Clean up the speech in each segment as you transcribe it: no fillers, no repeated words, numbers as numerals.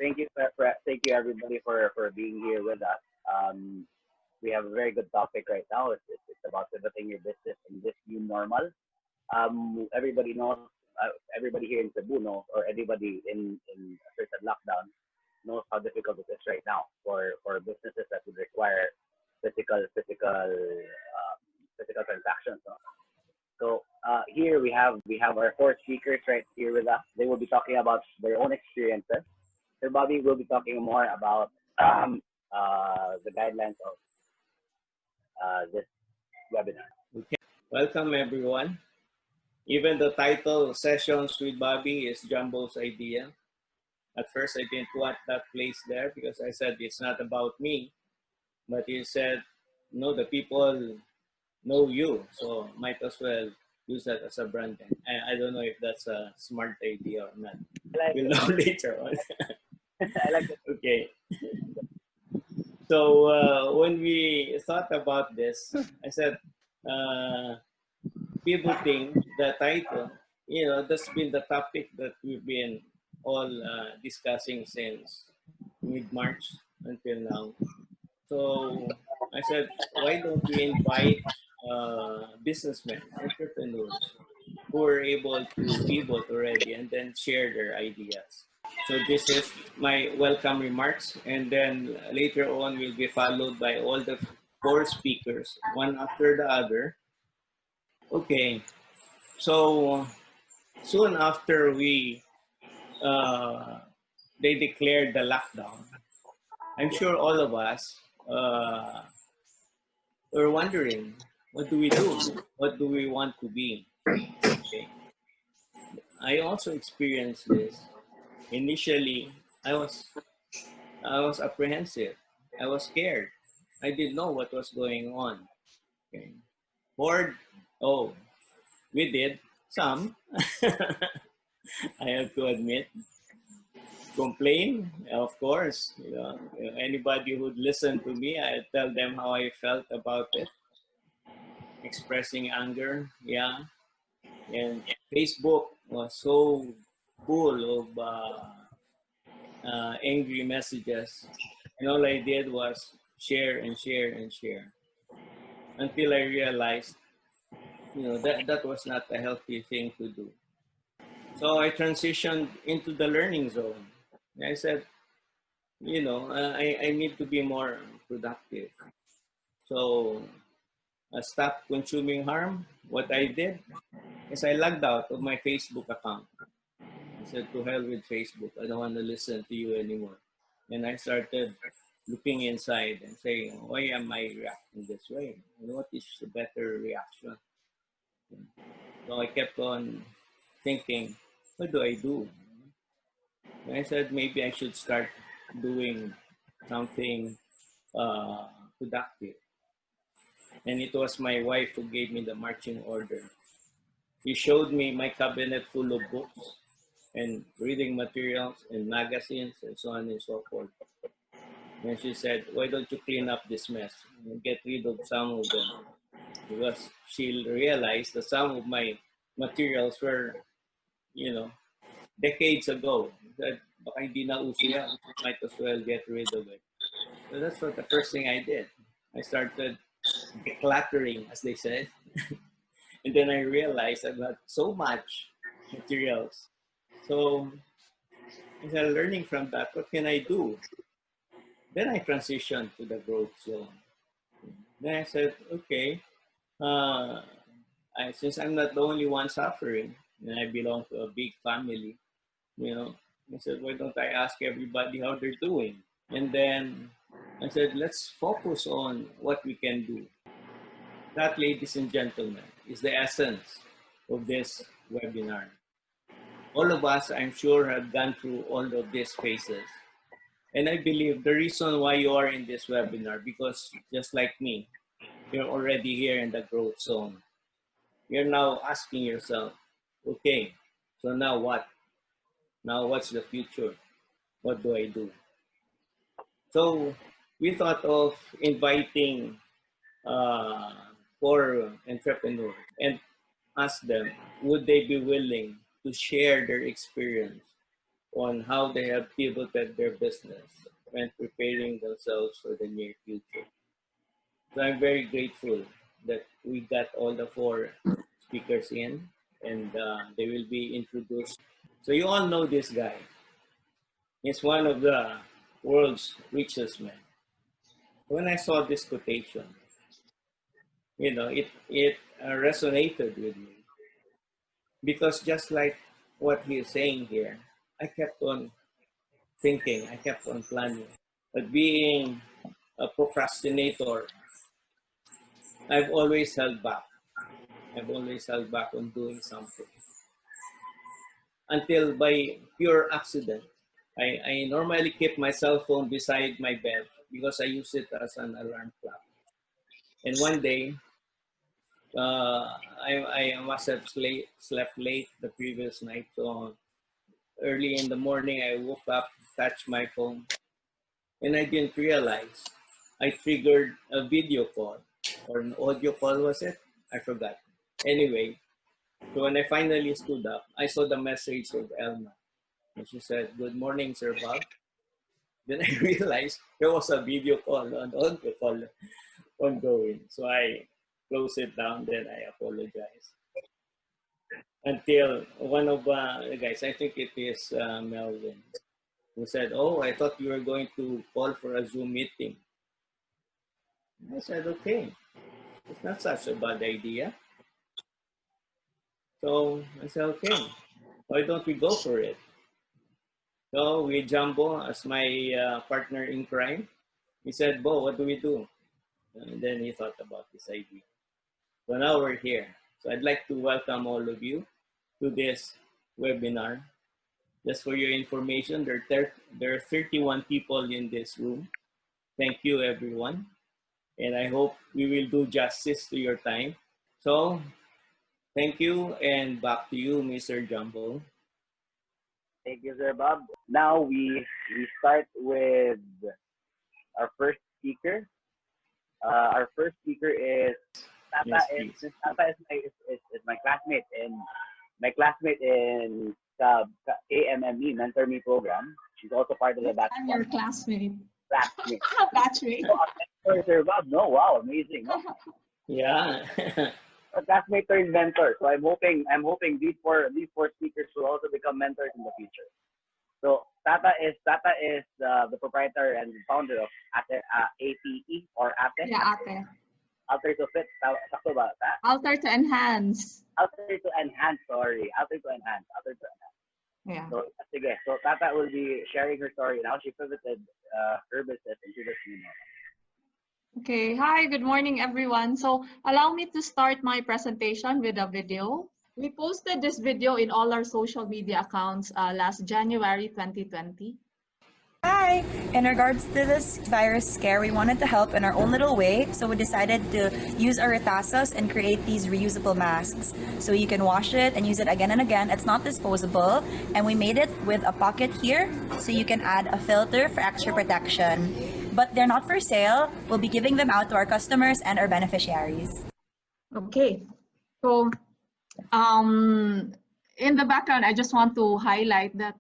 Thank you everybody for being here with us. We have a very good topic right now. It's about pivoting your business in this new normal. Everybody knows, everybody here in Cebu knows, or everybody in a certain lockdown knows how difficult it is right now for businesses that would require physical transactions. No? So here we have our four speakers right here with us. They will be talking about their own experiences. Sir Bobby will be talking more about the guidelines of this webinar. Okay, welcome everyone. Even the title Sessions with Bobby is Jumbo's idea. At first, I didn't want that place there because I said it's not about me. But he said, no, the people know you, so might as well use that as a branding. I don't know if that's a smart idea or not. I like We'll it. know later on. I like it. Okay. So when we thought about this, I said, pivoting the title, that's been the topic that we've been all discussing since mid-March until now. So I said, why don't we invite businessmen, entrepreneurs who are able to pivot already and then share their ideas. So this is my welcome remarks, and then later on will be followed by all the four speakers, one after the other. Okay, so soon after uh, they declared the lockdown, I'm sure all of us were wondering, what do we do? What do we want to be? Okay. I also experienced this. Initially, I was I was apprehensive. I was scared. I didn't know what was going on. Okay. Bored? Oh, we did some. I have to admit. Complain, of course. Anybody who'd listen to me, I tell them how I felt about it. Expressing anger, yeah. And Facebook was so full of angry messages, and all I did was share and share and share until I realized, that was not a healthy thing to do. So I transitioned into the learning zone. I said, I need to be more productive. So I stopped consuming harm. What I did is I logged out of my Facebook account. I said, to hell with Facebook. I don't want to listen to you anymore. And I started looking inside and saying, why am I reacting this way? And what is the better reaction? So I kept on thinking, what do I do? And I said, maybe I should start doing something uh, productive. And it was my wife who gave me the marching order. She showed me my cabinet full of books and reading materials and magazines and so on and so forth. And she said, why don't you clean up this mess and get rid of some of them? Because she realized that some of my materials were, decades ago. That baka hindi na uso yan. Might as well get rid of it. So that's what the first thing I did. I started decluttering, as they said. And then I realized I've got so much materials. So instead of learning from that, what can I do? Then I transitioned to the growth zone. Then I said, okay, uh, since I'm not the only one suffering, and I belong to a big family, I said, why don't I ask everybody how they're doing? And then I said, let's focus on what we can do. That, ladies and gentlemen, is the essence of this webinar. All of us, I'm sure, have gone through all of these phases. And I believe the reason why you are in this webinar, because just like me, you're already here in the growth zone. You're now asking yourself, okay, so now what? Now what's the future? What do I do? So we thought of inviting uh, four entrepreneurs and ask them, would they be willing to share their experience on how they have pivoted their business when preparing themselves for the near future. So I'm very grateful that we got all the four speakers in, and they will be introduced. So you all know this guy. He's one of the world's richest men. When I saw this quotation, it resonated with me because just like what he is saying here, I kept on thinking, I kept on planning. But being a procrastinator, I've always held back. I've always held back on doing something until by pure accident. I normally keep my cell phone beside my bed because I use it as an alarm clock. And one day, I must have slept late the previous night. So early in the morning, I woke up, touched my phone, and I didn't realize I triggered a video call or an audio call, was it? I forgot. Anyway, so when I finally stood up, I saw the message of Elma. And she said, "Good morning, Sir Bob." Then I realized there was a video call, an audio call ongoing. So I closed it down, then I apologized. Until one of the guys, I think it is Melvin, who said, "Oh, I thought you were going to call for a Zoom meeting." I said, "Okay, it's not such a bad idea." So I said, "Okay, why don't we go for it?" So with Jumbo as my partner in crime, he said, "Bo, what do we do?" And then he thought about this idea. So now we're here. So I'd like to welcome all of you to this webinar. Just for your information, there are 31 people in this room. Thank you, everyone. And I hope we will do justice to your time. So thank you, and back to you, Mr. Jumbo. Thank you, Sir Bob. Now we start with our first speaker. Our first speaker is Tata. Yes, Tata is my classmate in AMME Mentor Me program. She's also part of the batch. I'm your classmate. Classmate. Batchmate. Oh, Sir Bob. No, wow, amazing. No? yeah. A classmate turned mentor. So I'm hoping these four speakers will also become mentors in the future. So Tata is the proprietor and founder of ATE or ATE. Yeah, ate. Alter to Fit. Sakto ba? Alter to enhance. Alter to enhance. Sorry, Alter to enhance. Yeah. So sige. So Tata will be sharing her story and how she pivoted her business into this new normal. Okay. Hi, good morning, everyone. So allow me to start my presentation with a video. We posted this video in all our social media accounts last January 2020. Hi! In regards to this virus scare, we wanted to help in our own little way, so we decided to use our retazos and create these reusable masks. So you can wash it and use it again and again. It's not disposable, and we made it with a pocket here, so you can add a filter for extra protection. But they're not for sale. We'll be giving them out to our customers and our beneficiaries. Okay. So in the background, I just want to highlight that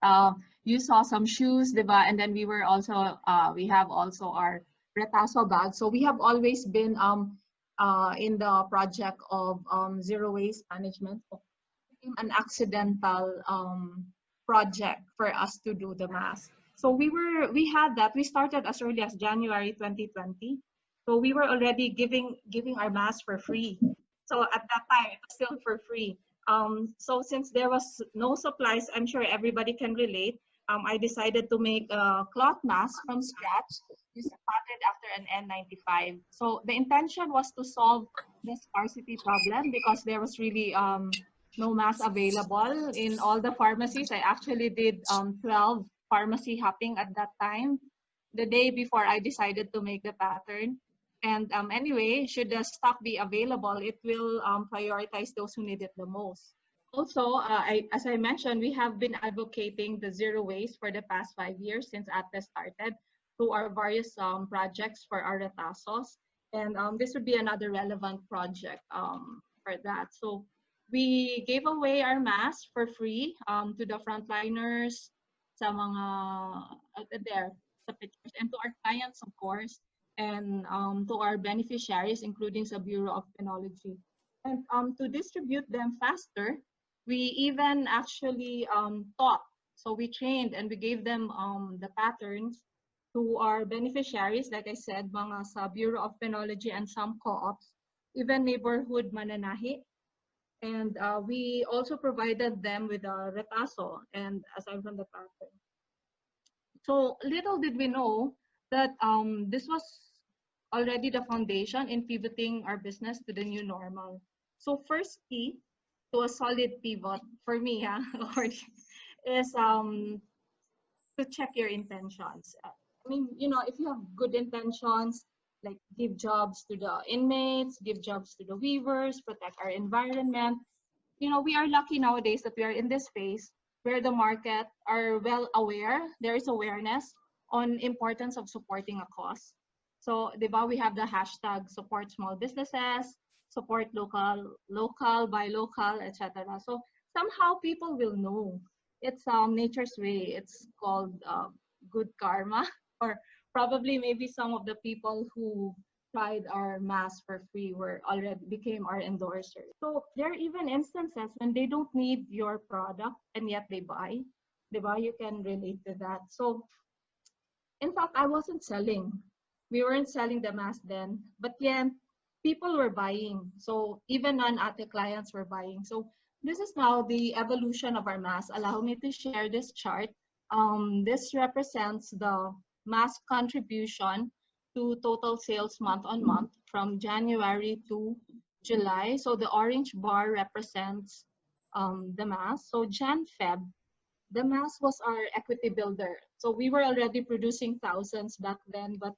you saw some shoes, diba? And then we were also, we have also our retazo bag. So we have always been in the project of zero waste management. An accidental project for us to do the mask. So we started as early as January 2020. So we were already giving our masks for free. So at that time, it was still for free. So since there was no supplies, I'm sure everybody can relate. I decided to make a cloth mask from scratch, patterned after an N95. So the intention was to solve the scarcity problem because there was really no mask available in all the pharmacies. I actually did 12 pharmacy hopping at that time, the day before I decided to make the pattern. And anyway, should the stock be available, it will prioritize those who need it the most. Also, as I mentioned, we have been advocating the zero waste for the past 5 years since ATE started through our various projects for our retazos. And this would be another relevant project for that. So we gave away our masks for free to the frontliners, sa mga there sa pictures, and to our clients, of course, and to our beneficiaries, including sa Bureau of Penology. And to distribute them faster, we even actually taught. So we trained and we gave them the patterns to our beneficiaries, like I said, mga sa Bureau of Penology and some co-ops, even neighborhood mananahi. And we also provided them with a retaso and aside from the pattern. So little did we know that this was already the foundation in pivoting our business to the new normal. So first key to a solid pivot for me, is to check your intentions. I mean, you know, if you have good intentions, like give jobs to the inmates, give jobs to the weavers, protect our environment. You know, we are lucky nowadays that we are in this phase where the market are well aware, there is awareness on importance of supporting a cause. So, di ba, we have the hashtag support small businesses, support local, buy local, etc. So somehow people will know. It's nature's way. It's called good karma, or probably maybe some of the people who tried our mask for free were already became our endorsers. So there are even instances when they don't need your product and yet they buy. They buy, you can relate to that. So in fact, I wasn't selling. We weren't selling the mask then, but yeah, people were buying. So even non-ate clients were buying. So this is now the evolution of our mask. Allow me to share this chart. This represents the mask contribution to total sales month on month from January to July. So the orange bar represents the mask. So Jan-Feb, the mask was our equity builder. So we were already producing thousands back then, but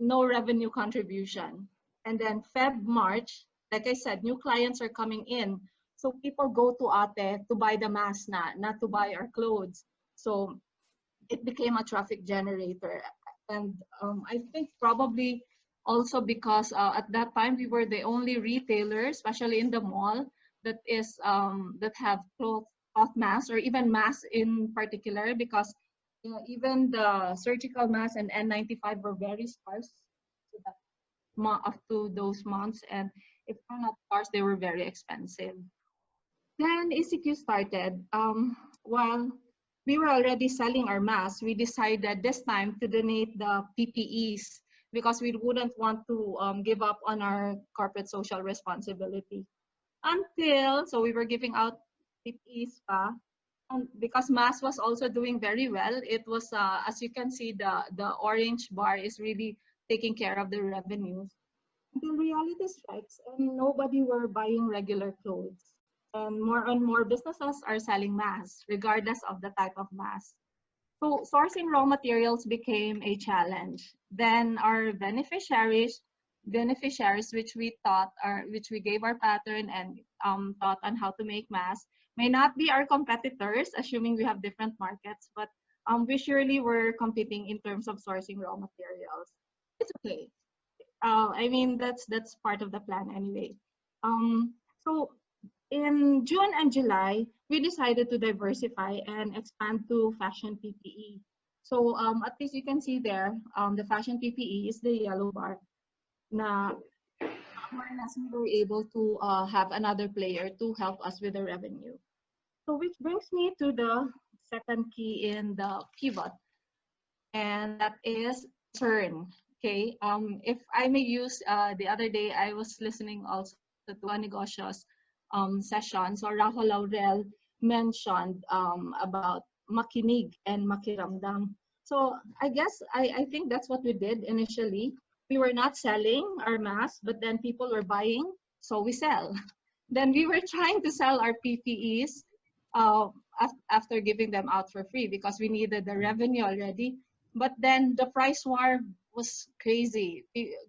no revenue contribution. And then Feb, March, like I said, new clients are coming in. So people go to Ate to buy the mask not to buy our clothes. So it became a traffic generator. And I think probably also because at that time we were the only retailer, especially in the mall, that is that have cloth masks, or even masks in particular, because even the surgical masks and N95 were very scarce up to those months, and if they're not scarce, they were very expensive. Then ECQ started. While we were already selling our masks, we decided this time to donate the PPEs because we wouldn't want to give up on our corporate social responsibility. So we were giving out PPEs pa. And because mass was also doing very well, it was, as you can see, the orange bar is really taking care of the revenues. Until reality strikes and nobody were buying regular clothes. And more businesses are selling masks, regardless of the type of mask. So sourcing raw materials became a challenge. Then our beneficiaries, which we gave our pattern and taught on how to make masks, may not be our competitors, assuming we have different markets, but we surely were competing in terms of sourcing raw materials. It's okay. I mean, that's part of the plan anyway. So in June and July, we decided to diversify and expand to fashion PPE. So at least you can see there, the fashion PPE is the yellow bar. Na more or less we were able to have another player to help us with the revenue. So which brings me to the second key in the pivot, and that is churn. Okay, if I may use, the other day I was listening also to a negocios session. So Rahul Laurel mentioned about makinig and makiramdam. So I guess I think that's what we did initially. We were not selling our masks, but then people were buying, so we sell. Then we were trying to sell our PPEs after giving them out for free because we needed the revenue already. But then the price war was crazy.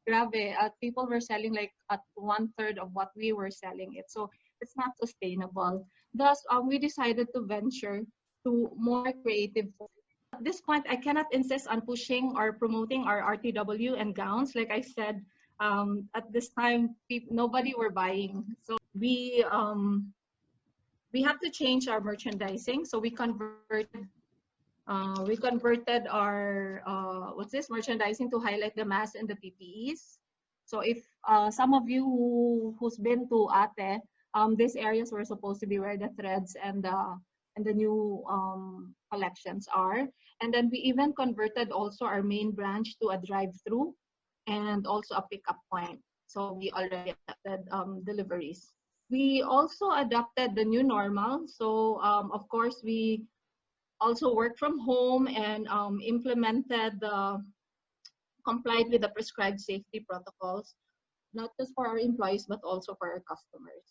Grabe, people were selling like at 1/3 of what we were selling it. So it's not sustainable. Thus, we decided to venture to more creative. At this point, I cannot insist on pushing or promoting our RTW and gowns. Like I said, at this time, nobody were buying. So we have to change our merchandising. So we converted We converted our what's this merchandising to highlight the masks and the PPEs. So if some of you who's been to Ate, these areas were supposed to be where the threads and the new collections are. And then we even converted also our main branch to a drive-through and also a pickup point. So we already adapted deliveries. We also adapted the new normal. So of course we also worked from home and implemented the complied with the prescribed safety protocols, not just for our employees but also for our customers.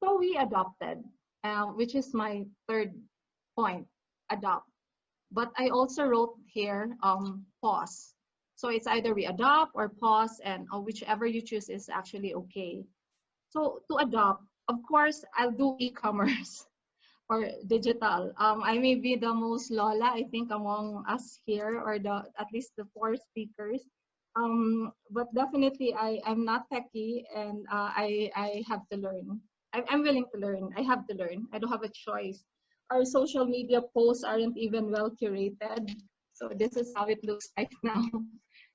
So we adopted, which is my third point, adopt. But I also wrote here pause. So it's either we adopt or pause, and whichever you choose is actually okay. So to adopt, of course, I'll do e-commerce or digital. I may be the most Lola, I think, among us here, or at least the four speakers. But definitely, I'm not techie, and I have to learn. I'm willing to learn. I have to learn. I don't have a choice. Our social media posts aren't even well curated, so this is how it looks like now.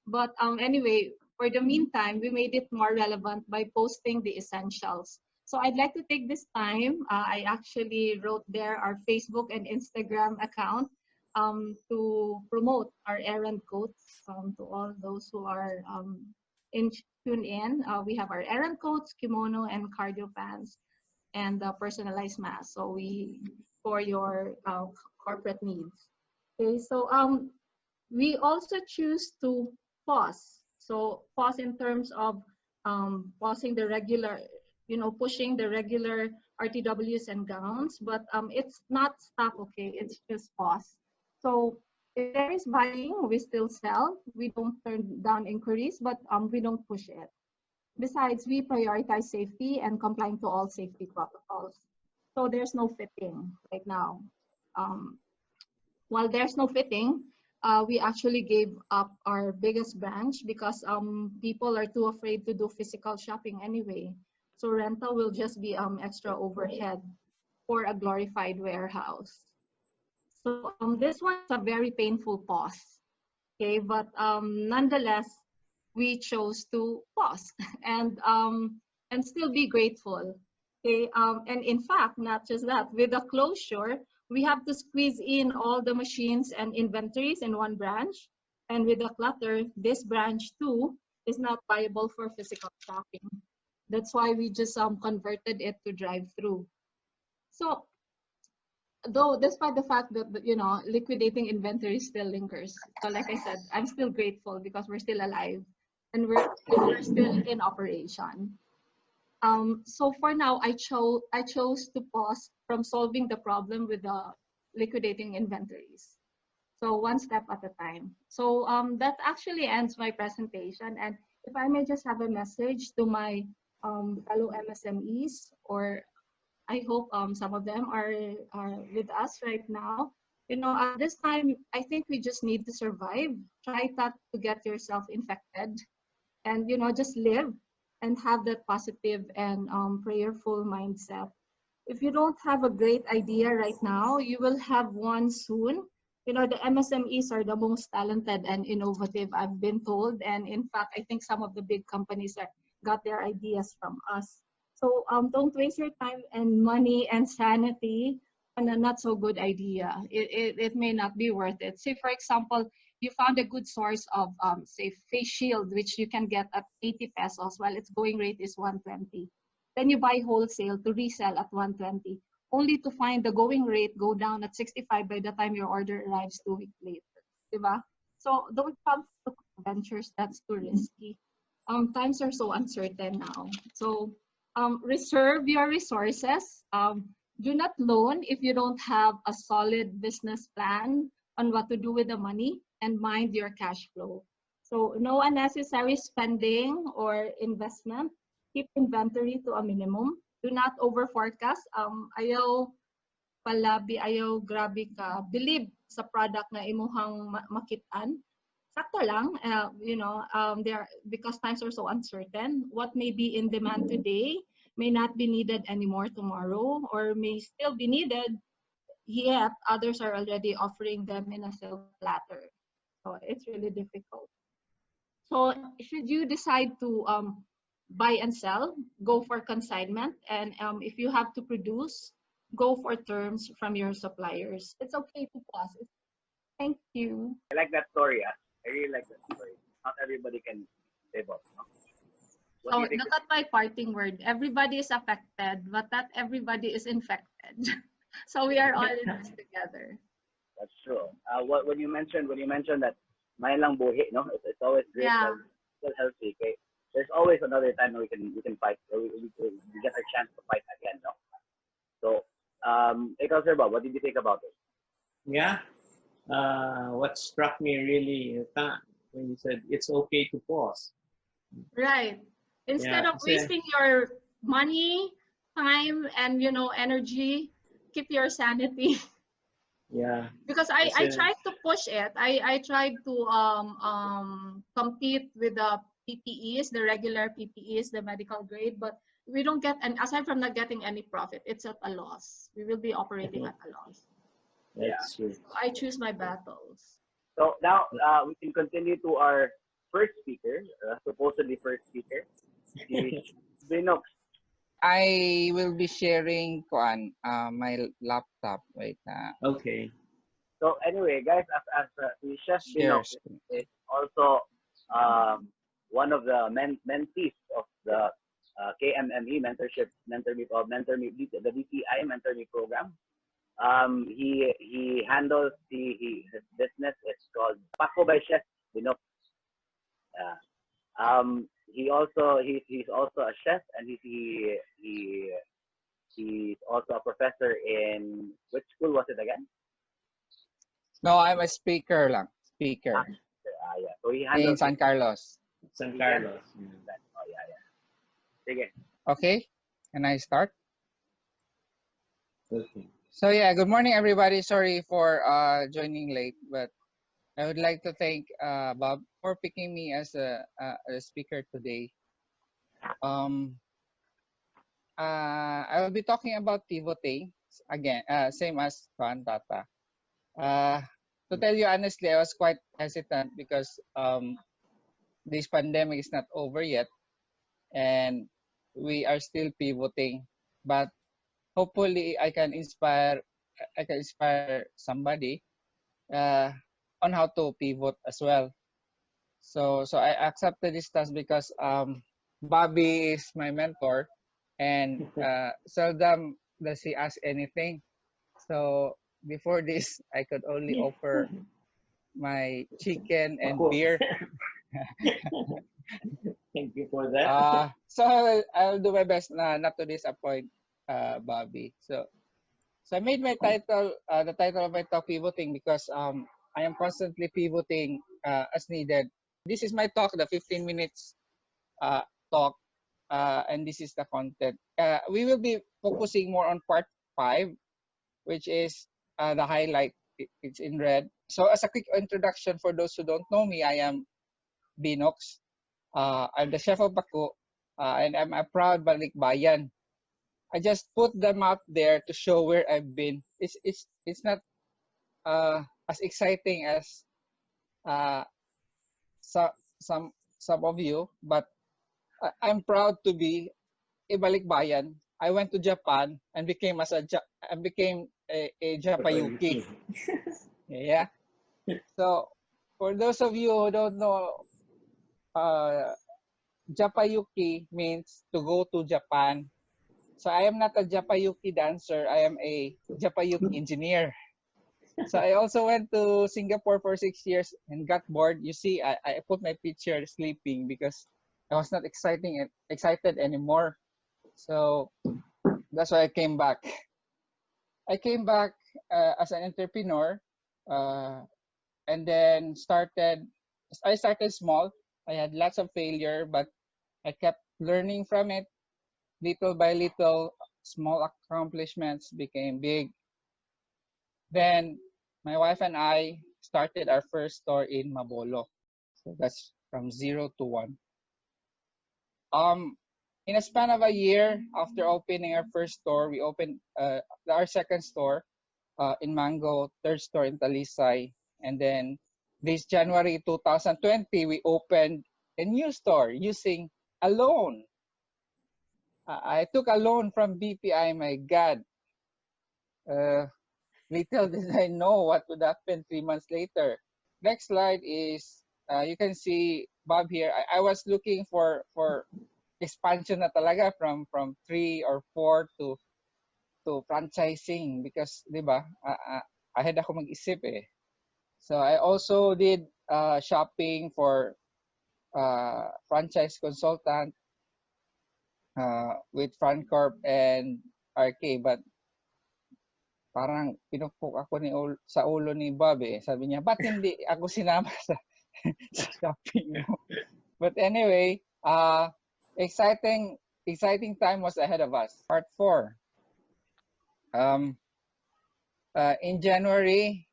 But anyway, for the meantime, we made it more relevant by posting the essentials. So I'd like to take this time. I actually wrote there our Facebook and Instagram account to promote our errand coats to all those who are tuned in. We have our errand coats, kimono, and cardio pants, and personalized mask. So for your corporate needs. Okay, so we also choose to pause. So pause in terms of pausing the regular, pushing the regular RTWs and gowns, but it's not stop, okay, it's just pause. So if there is buying, we still sell. We don't turn down inquiries, but we don't push it. Besides, we prioritize safety and complying to all safety protocols. So there's no fitting right now. While there's no fitting, we actually gave up our biggest branch because people are too afraid to do physical shopping anyway. So rental will just be extra overhead for a glorified warehouse. So this one's a very painful pause, okay? But nonetheless, we chose to pause and still be grateful, okay? And in fact, not just that, with the closure, we have to squeeze in all the machines and inventories in one branch. And with the clutter, this branch too is not viable for physical shopping. That's why we just converted it to drive-through. So, though, despite the fact that, liquidating inventory still lingers. So like I said, I'm still grateful because we're still alive and we're still in operation. So for now, I chose to pause from solving the problem with the liquidating inventories. So one step at a time. So that actually ends my presentation. And if I may just have a message to my fellow MSMEs, or I hope some of them are with us right now. At this time, I think we just need to survive. Try not to get yourself infected, and just live and have that positive and prayerful mindset. If you don't have a great idea right now, you will have one soon. The MSMEs are the most talented and innovative, I've been told. And in fact, I think some of the big companies got their ideas from us. So don't waste your time and money and sanity on a not so good idea. It may not be worth it. Say, for example, you found a good source of, say, face shield, which you can get at 80 pesos while its going rate is 120. Then you buy wholesale to resell at 120, only to find the going rate go down at 65 by the time your order arrives 2 weeks later. Diba? So don't come to ventures that's too risky. Times are so uncertain now. So reserve your resources. Do not loan if you don't have a solid business plan on what to do with the money, and mind your cash flow. So no unnecessary spending or investment. Keep inventory to a minimum. Do not over forecast. Ayaw palabi, ayaw grabe ka. Believe sa product na imuhang makitaan. Sakto lang, because times are so uncertain. What may be in demand today may not be needed anymore tomorrow, or may still be needed yet others are already offering them in a silk platter. So it's really difficult. So should you decide to buy and sell, go for consignment. And if you have to produce, go for terms from your suppliers. It's okay to pause. Thank you. I like that story. I really like that story. Not everybody can pivot. No? What do So you think? look at my parting word. Everybody is affected, but not everybody is infected. So we are all in this together. That's true. When you mentioned that may lang buhi, no? It's always great. Yeah. Still healthy. Okay. There's always another time we can fight. Or we get a chance to fight again, no? So, ikaw, Sir Bob, what did you think about it? Yeah. What struck me really when you said it's okay to pause. Right. Instead Yeah, of wasting your money, time, and energy, keep your sanity. Yeah. Because I tried to push it. I tried to compete with the PPEs, the regular PPEs, the medical grade, but we don't get, and aside from not getting any profit, it's at a loss. We will be operating at a loss. That's true. So I choose my battles. So now we can continue to our first speaker, supposedly first speaker, Binox. I will be sharing my laptop right now. Okay. So anyway, guys, as the Chef Binox is also one of the mentees of the KMME the DTI Mentor Me program. He handles his business. It's called Paco by Chef Binox. He's also a chef, and he's also a professor in which school was it again? No, I'm a speaker lang. Speaker. Yeah. So he In handles San Carlos. San Carlos. Oh yeah. Sige. Okay, can I start? Okay. So yeah, good morning everybody. Sorry for joining late, but I would like to thank Bob for picking me as a speaker today. I will be talking about pivoting again, same as Juan Tata. To tell you honestly, I was quite hesitant because this pandemic is not over yet, and we are still pivoting. But hopefully, I can inspire somebody on how to pivot as well. So I accepted this task because Bobby is my mentor, and seldom does he ask anything. So before this, I could only offer my chicken and beer. Thank you for that. So I'll do my best not to disappoint Bobby. So I made my title the title of my talk pivoting because I am constantly pivoting as needed. This is my talk, the 15 minutes talk, and this is the content. We will be focusing more on part 5, which is the highlight. It's in red. So as a quick introduction for those who don't know me, I am Binox. I'm the chef of Paco, and I'm a proud Balikbayan. I just put them out there to show where I've been. It's not as exciting as some of you, but I'm proud to be a Balikbayan. I went to Japan and became a Japayuki. Yeah. So for those of you who don't know, Japayuki means to go to Japan. So I am not a Japayuki dancer. I am a Japayuki engineer. So I also went to Singapore for 6 years and got bored. You see, I put my picture sleeping because I was not excited anymore. So that's why I came back. I came back as an entrepreneur, and then I started small. I had lots of failure, but I kept learning from it. Little by little, small accomplishments became big. Then my wife and I started our first store in Mabolo. So that's from 0 to 1. In a span of a year after opening our first store, we opened our second store. in Mango, third store in Talisay. And then this January 2020, we opened a new store using a loan. I took a loan from BPI, my God. Little did I know what would happen 3 months later. Next slide is, you can see Bob here. I was looking for expansion na talaga from 3 or 4 to franchising because, di ba, ahead ako mag-isip eh. So I also did shopping for franchise consultant with FranCorp and RK, but parang pinupok ako sa ulo ni Bob eh. Sabi niya, ba't hindi ako sinama sa shopping mo? But anyway, exciting time was ahead of us. Part 4. In January,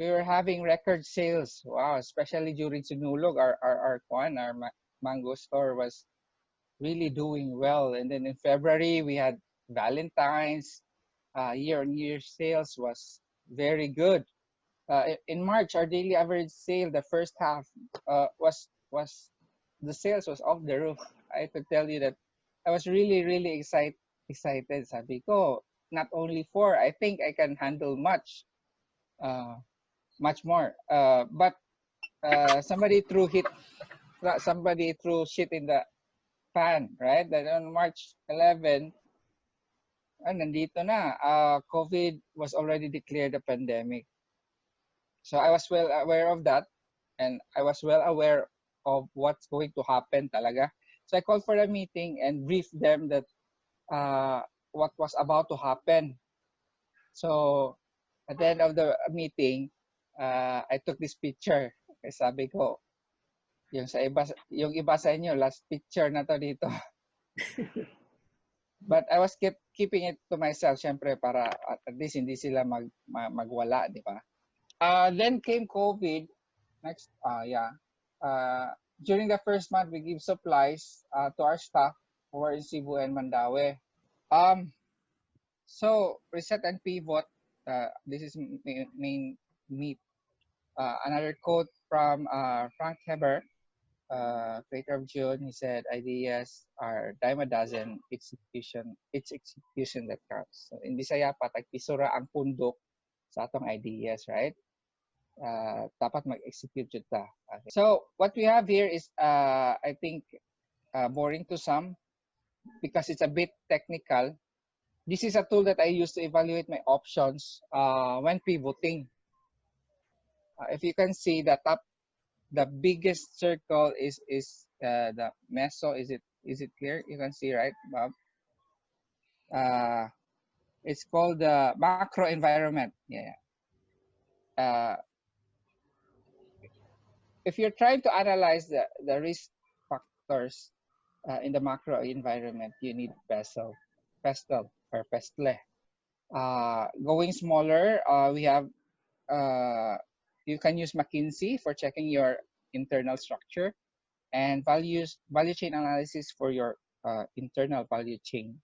we were having record sales. Wow, especially during Sinulog, our Mango store was really doing well. And then in February, we had Valentine's. Year-on-year sales was very good. In March, our daily average sale, the first half, was the sales was off the roof. I could tell you that I was really excited. Sabi ko, not only 4, I think I can handle much more. But somebody threw shit in the fan, right? That on March 11, nandito na. COVID was already declared a pandemic. So I was well aware of that, and I was well aware of what's going to happen talaga. So I called for a meeting and briefed them that what was about to happen. So at the end of the meeting, I took this picture. Sabi ko, yung iba sa inyo, last picture na to dito. But I was keeping it to myself, syempre, para at least hindi sila magwala, di ba? Then came COVID. Next, during the first month, we give supplies to our staff who were in Cebu and Mandaue. So reset and pivot. This is main meat. Another quote from Frank Heber, creator of June. He said, "Ideas are dime a dozen. It's execution that counts." So in Bisaya, patagpisura ang pundok sa atong ideas, right? Dapat mag-execute yun ta. Okay. So what we have here is, I think, boring to some because it's a bit technical. This is a tool that I use to evaluate my options when pivoting. If you can see the top, the biggest circle is the meso. Is it clear? You can see, right, Bob? It's called the macro environment. Yeah. If you're trying to analyze the risk factors in the macro environment, you need pestle or pestle. Going smaller, we have you can use McKinsey for checking your internal structure, and value chain analysis for your internal value chain.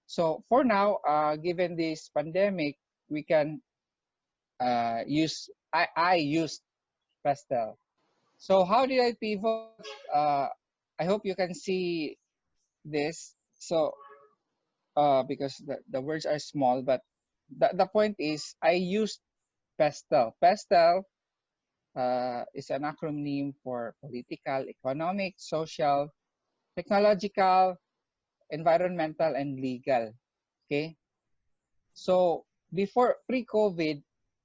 So for now, given this pandemic, we can use I used Pestle. So how did I pivot? I hope you can see this. So because the words are small, but the point is I used Pestle. Pestle is an acronym for political, economic, social, technological, environmental, and legal. Okay. So before pre-COVID,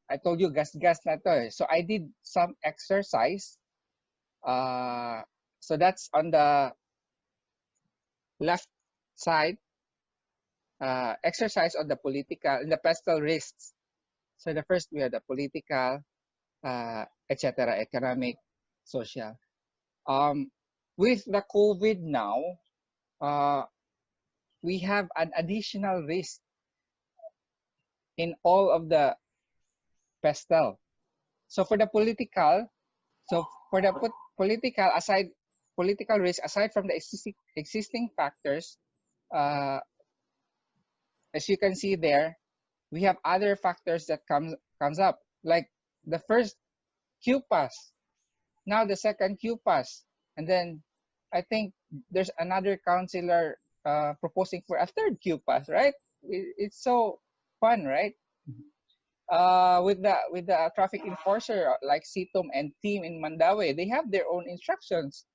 I told you gas na to eh. So I did some exercise. So that's on the left side. Exercise on the political and the pestle risks. So the first we have the political, etc., economic, social. With the COVID now, we have an additional risk in all of the pestle. So for the political, political risk aside from the existing factors, as you can see there, we have other factors that comes up, like the first QPAS, now the second QPAS, and then I think there's another councillor proposing for a third QPAS, right? It's so fun, right? With the traffic enforcer like CTOM and team in Mandaue, they have their own instructions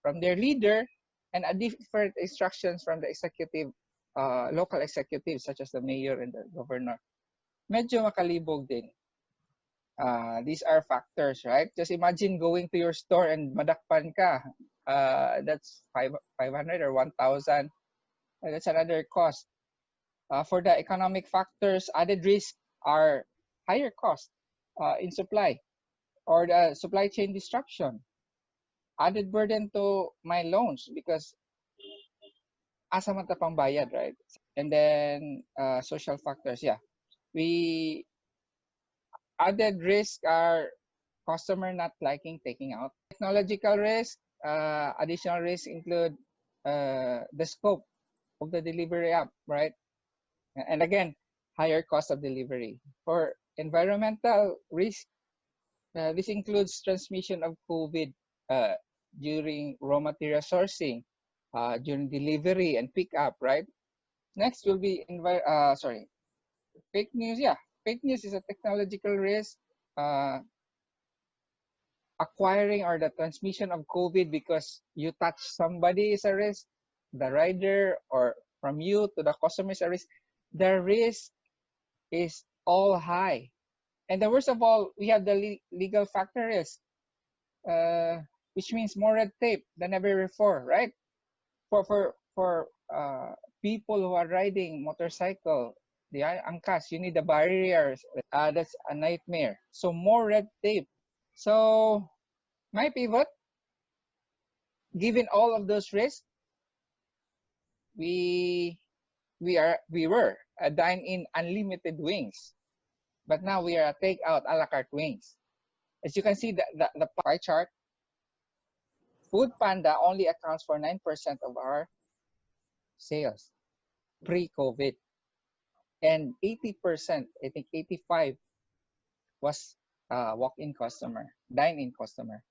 from their leader and a different instructions from the executive, local executives such as the mayor and the governor. Medyo makalibog din. These are factors, right? Just imagine going to your store and madakpan ka. That's 500 or 1,000. That's another cost. For the economic factors, added risk are higher cost in supply or the supply chain disruption. Added burden to my loans because asa man ta pangbayad, right? And then social factors, yeah. We added risk are customer not liking taking out. Technological risk, additional risk include the scope of the delivery app, right? And again, higher cost of delivery. For environmental risk, this includes transmission of COVID during raw material sourcing, during delivery and pickup, right? Next will be fake news. Yeah, fake news is a technological risk. Acquiring or the transmission of COVID because you touch somebody is a risk. The rider or from you to the customer is a risk. The risk is all high. And the worst of all, we have the legal factor risk, which means more red tape than ever before, right? For people who are riding motorcycle, the angkas, you need the barriers. That's a nightmare. So more red tape. So my pivot, given all of those risks, we were a dine-in unlimited wings, but now we are a take-out a la carte wings. As you can see the pie chart, Food Panda only accounts for 9% of our sales pre-COVID, and 80%, I think 85, was walk-in customer, dine-in customer.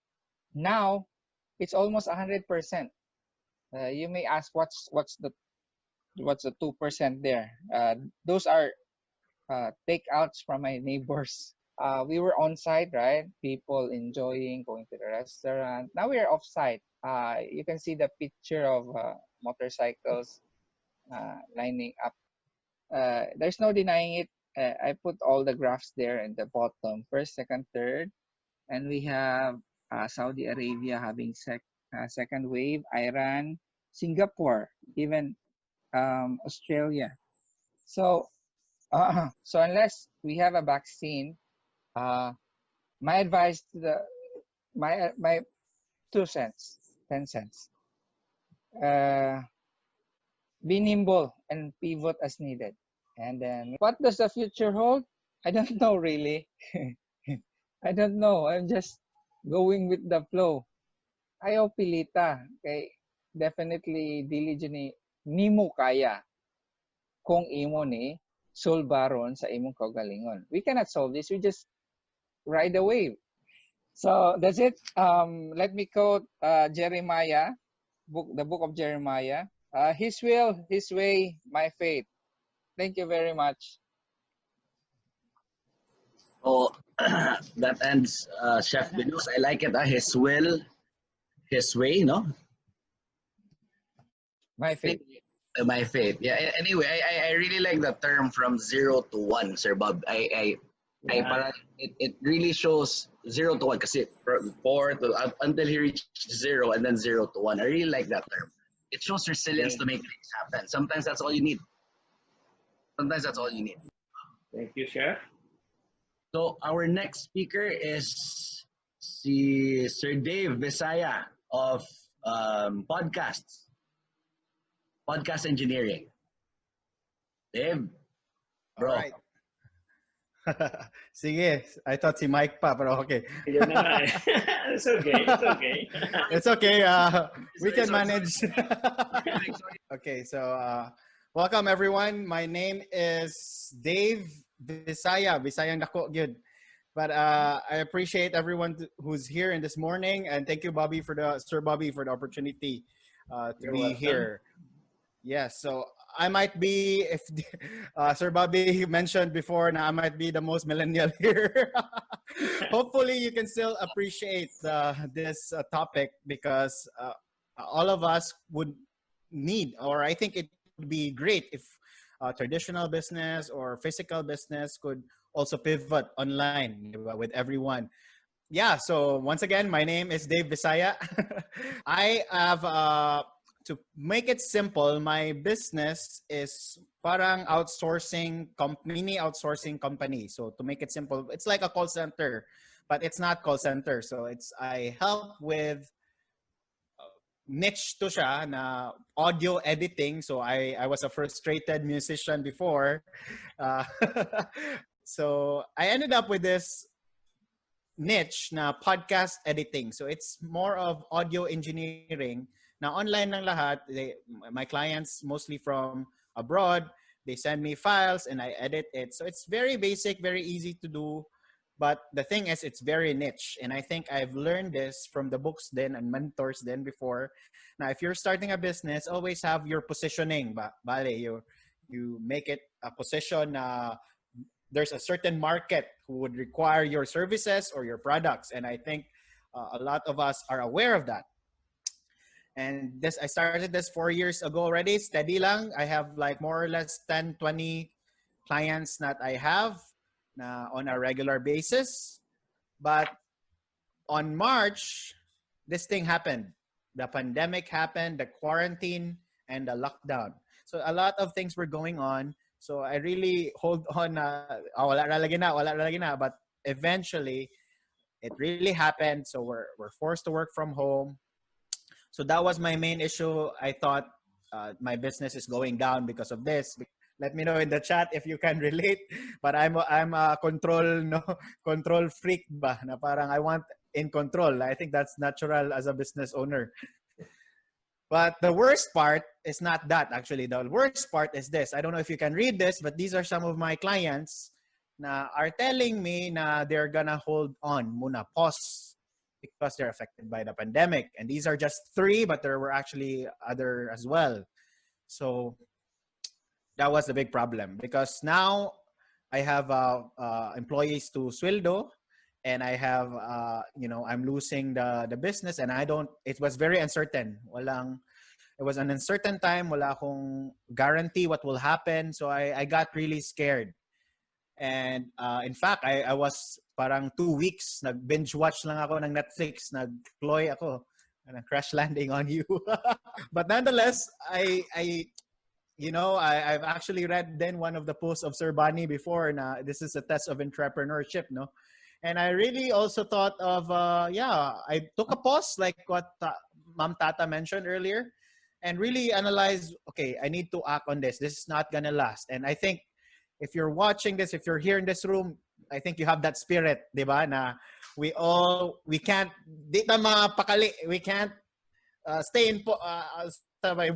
Now it's almost 100%. You may ask what's the 2% there? Those are takeouts from my neighbors. We were on site, right? People enjoying going to the restaurant. Now we are off site. You can see the picture of motorcycles lining up. There's no denying it. I put all the graphs there in the bottom, first, second, third, and we have Saudi Arabia having second wave, Iran, Singapore, even Australia. So unless we have a vaccine, my advice to my 2 cents, 10 cents. Be nimble and pivot as needed. And then what does the future hold? I don't know really. I don't know. I'm just going with the flow. Ayaw pilita. Okay? Definitely diligently nimo kaya kung imo ni sulbaron sa imong kaugalingon. We cannot solve this. We just ride the wave. So that's it. Let me quote Jeremiah, the book of Jeremiah. His will, his way, my faith. Thank you very much. Oh, that ends Chef Binus. I like it. His will, his way, no? My faith. My faith. Yeah. Anyway, I really like the term from 0 to 1, Sir Bob. It really shows 0 to 1 kasi 4 to until he reached 0 and then 0 to 1. I really like that term. It shows resilience to make things happen. Sometimes that's all you need. Sometimes that's all you need. Thank you, Chef. So our next speaker is Sir Dave Visaya of podcast engineering. Dave, bro. All right. Sige, I thought si Mike pa, pero okay. It's okay. It's okay. It's okay. We can manage. Okay, so Welcome, everyone. My name is Dave Visaya. Visayang dako gyud. But I appreciate everyone who's here in this morning, and thank you, Sir Bobby, for the opportunity to You're be welcome. here. Yes, so I might be, if Sir Bobby mentioned before, na I might be the most millennial here. Hopefully, you can still appreciate this topic because all of us would need, or I think it would be great if traditional business or physical business could also pivot online, di ba, with everyone. Yeah, so once again, my name is Dave Visaya. I have, to make it simple, my business is parang mini outsourcing company. So to make it simple, it's like a call center, but it's not call center. So I help with niche to siya na audio editing. So I was a frustrated musician before. Uh, so I ended up with this niche na podcast editing. So it's more of audio engineering. Now online lang lahat. My clients mostly from abroad. They send me files and I edit it. So it's very basic, very easy to do. But the thing is, it's very niche. And I think I've learned this from the books then and mentors then before. Now, if you're starting a business, always have your positioning. Bale, you make it a position. There's a certain market who would require your services or your products. And I think a lot of us are aware of that. And I started this 4 years ago already, steady lang. I have like more or less 10, 20 clients that I have on a regular basis. But on March, this thing happened. The pandemic happened, the quarantine, and the lockdown. So a lot of things were going on. So I really hold on. Wala na lagi na. But eventually, it really happened. So we're forced to work from home. So that was my main issue. I thought my business is going down because of this. Let me know in the chat if you can relate. But I'm a control freak ba na parang I want in control. I think that's natural as a business owner. But the worst part is not that, actually. The worst part is this. I don't know if you can read this, but these are some of my clients na are telling me na they're gonna hold on muna, pause, because they're affected by the pandemic. And these are just 3, but there were actually other as well. So that was the big problem because now I have employees to sweldo, and I have, I'm losing the business, and it was very uncertain. It was an uncertain time. Wala akong guarantee what will happen. So I got really scared. And in fact, I was parang 2 weeks, nag-binge watch lang ako ng Netflix, nag-ploy ako, crash landing on you. But nonetheless, I've actually read then one of the posts of Sir Bani before. Na this is a test of entrepreneurship, no? And I really also thought of, I took a pause, like what Ma'am Tata mentioned earlier, and really analyze, okay, I need to act on this. This is not gonna last. And I think if you're watching this, if you're here in this room, I think you have that spirit, di ba? Na we can't, di ta mapakali, we can't stay in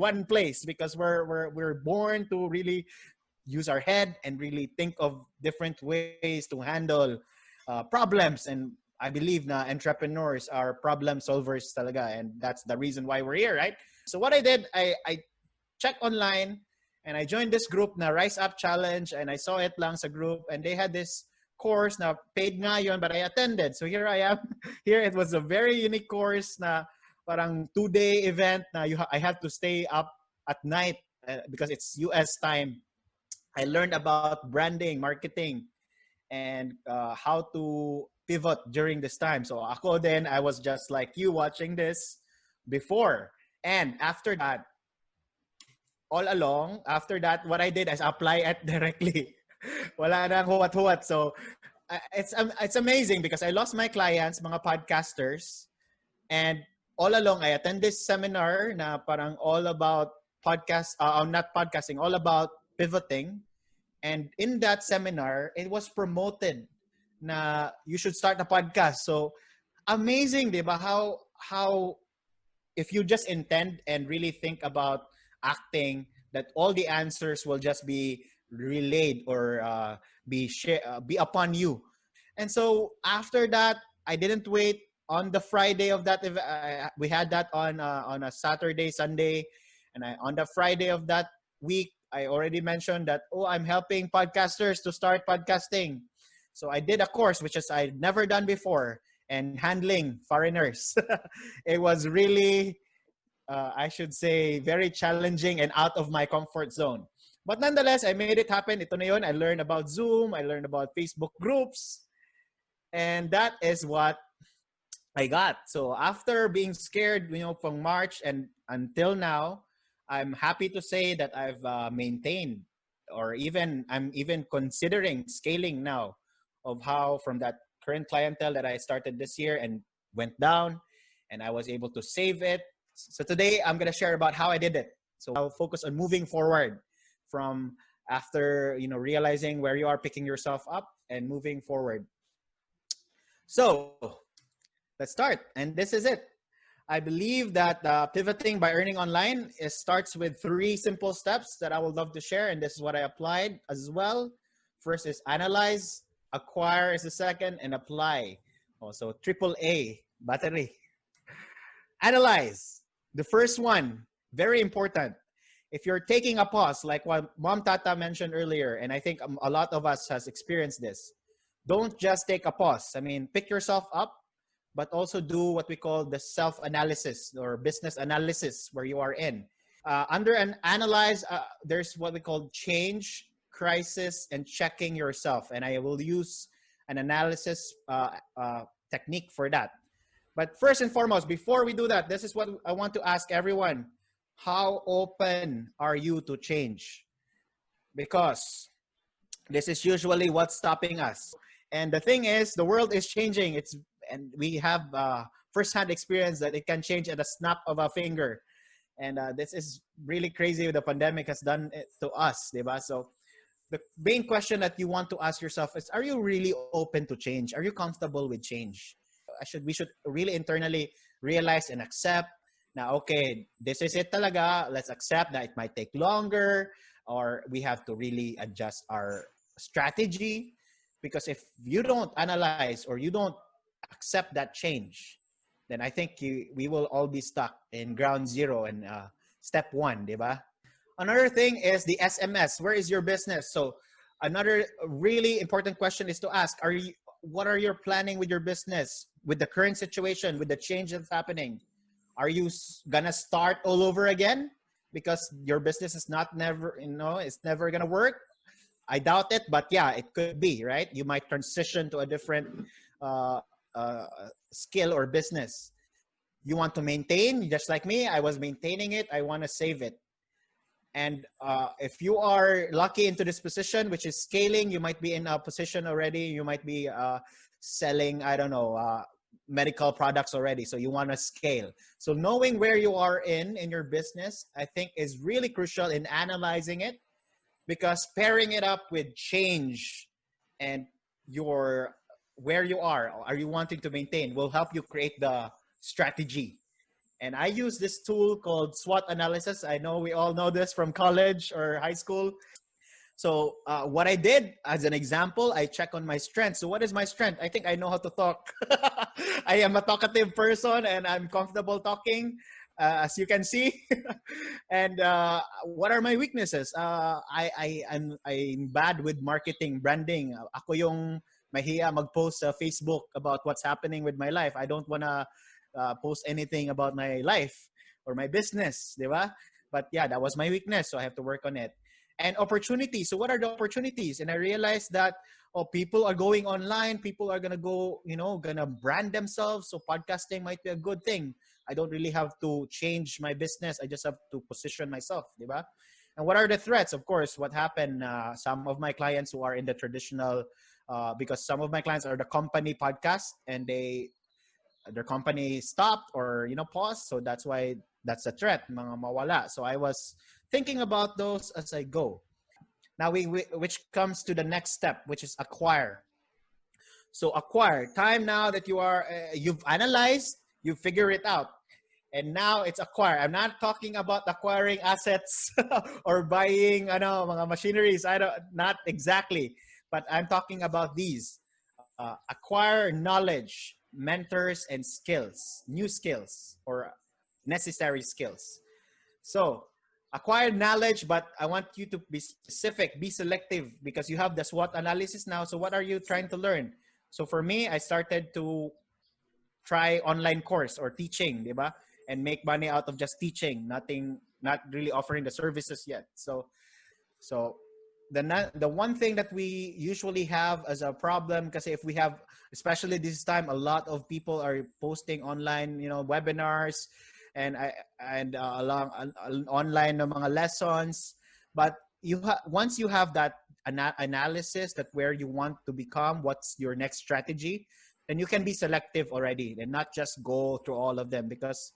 one place because we're born to really use our head and really think of different ways to handle problems. And I believe na entrepreneurs are problem solvers talaga, and that's the reason why we're here, right? So what I did, I checked online and I joined this group na Rise Up Challenge, and I saw it lang sa group, and they had this course na paid nga yun, but I attended. So here I am. Here it was a very unique course na parang 2-day event na I had to stay up at night because it's US time. I learned about branding, marketing, and how to pivot during this time. So ako then, I was just like you watching this before. And after that, all along, after that, what I did is apply it directly. Wala nang huwat-huwat. So it's amazing because I lost my clients, mga podcasters, and all along I attend this seminar na parang all about not podcasting, all about pivoting. And in that seminar, it was promoted na you should start a podcast. So amazing, di ba? How if you just intend and really think about acting, that all the answers will just be relayed or be upon you. And so after that, I didn't wait. On the Friday of that, we had that on a Saturday, Sunday, and on the Friday of that week, I already mentioned that, oh, I'm helping podcasters to start podcasting. So I did a course which is I'd never done before, and handling foreigners. It was really, I should say, very challenging and out of my comfort zone. But nonetheless, I made it happen. Ito na yun. I learned about Zoom. I learned about Facebook groups. And that is what I got. So after being scared, from March and until now, I'm happy to say that I've maintained, or I'm even considering scaling now, of how from that current clientele that I started this year and went down, and I was able to save it. So today I'm going to share about how I did it. So I'll focus on moving forward from after, realizing where you are, picking yourself up and moving forward. So let's start. And this is it. I believe that pivoting by earning online starts with 3 simple steps that I would love to share. And this is what I applied as well. First is analyze, acquire is the second, and apply. Also, AAA, battery. Analyze. The first one, very important. If you're taking a pause, like what Mom Tata mentioned earlier, and I think a lot of us has experienced this, don't just take a pause. I mean, pick yourself up, but also do what we call the self-analysis or business analysis where you are in. Under an analyze, there's what we call change, crisis, and checking yourself. And I will use an analysis technique for that. But first and foremost, before we do that, this is what I want to ask everyone. How open are you to change? Because this is usually what's stopping us. And the thing is, the world is changing. And we have firsthand experience that it can change at a snap of a finger. And this is really crazy what the pandemic has done to us, diba? So the main question that you want to ask yourself is, are you really open to change? Are you comfortable with change? We should really internally realize and accept now, okay, this is it talaga. Let's accept that it might take longer, or we have to really adjust our strategy. Because if you don't analyze or you don't accept that change, then I think we will all be stuck in ground zero and step 1, diba? Another thing is the SMS. Where is your business? So another really important question is to ask, what are you planning with your business, with the current situation, with the change that's happening? Are you gonna start all over again because your business is it's never gonna work? I doubt it, but yeah, it could be, right? You might transition to a different skill or business. You want to maintain, just like me, I was maintaining it. I want to save it. And if you are lucky into this position, which is scaling, you might be in a position already. You might be selling, I don't know, medical products already. So you want to scale. So knowing where you are in your business, I think is really crucial in analyzing it, because pairing it up with change and where you are you wanting to maintain, will help you create the strategy. And I use this tool called SWOT analysis. I know we all know this from college or high school. So what I did, as an example, I check on my strength. So what is my strength? I think I know how to talk. I am a talkative person and I'm comfortable talking, as you can see. And what are my weaknesses? I'm bad with marketing, branding. Ako yung mahiya mag-post sa Facebook about what's happening with my life. I don't want to post anything about my life or my business, di ba? But yeah, that was my weakness, so I have to work on it. And opportunities. So what are the opportunities? And I realized that people are going online. People are gonna go, gonna brand themselves. So podcasting might be a good thing. I don't really have to change my business. I just have to position myself, di ba? And what are the threats? Of course, what happened? Some of my clients who are in the traditional, because some of my clients are the company podcast, and their company stopped or paused. So that's why that's a threat, mga mawala. So I was thinking about those as I go. Now which comes to the next step, which is acquire. So acquire. Time now that you've analyzed, you figure it out. And now it's acquire. I'm not talking about acquiring assets or buying mga machineries. Not exactly, but I'm talking about these. Acquire knowledge, mentors, and skills, new skills or necessary skills. So acquire knowledge, but I want you to be specific, be selective, because you have the SWOT analysis now. So what are you trying to learn? So for me, I started to try online course or teaching, diba? And make money out of just teaching, not really offering the services yet. So the one thing that we usually have as a problem, because if we have, especially this time, a lot of people are posting online, webinars and along online ng mga lessons, but once you have that analysis that where you want to become, what's your next strategy, then you can be selective already and not just go through all of them, because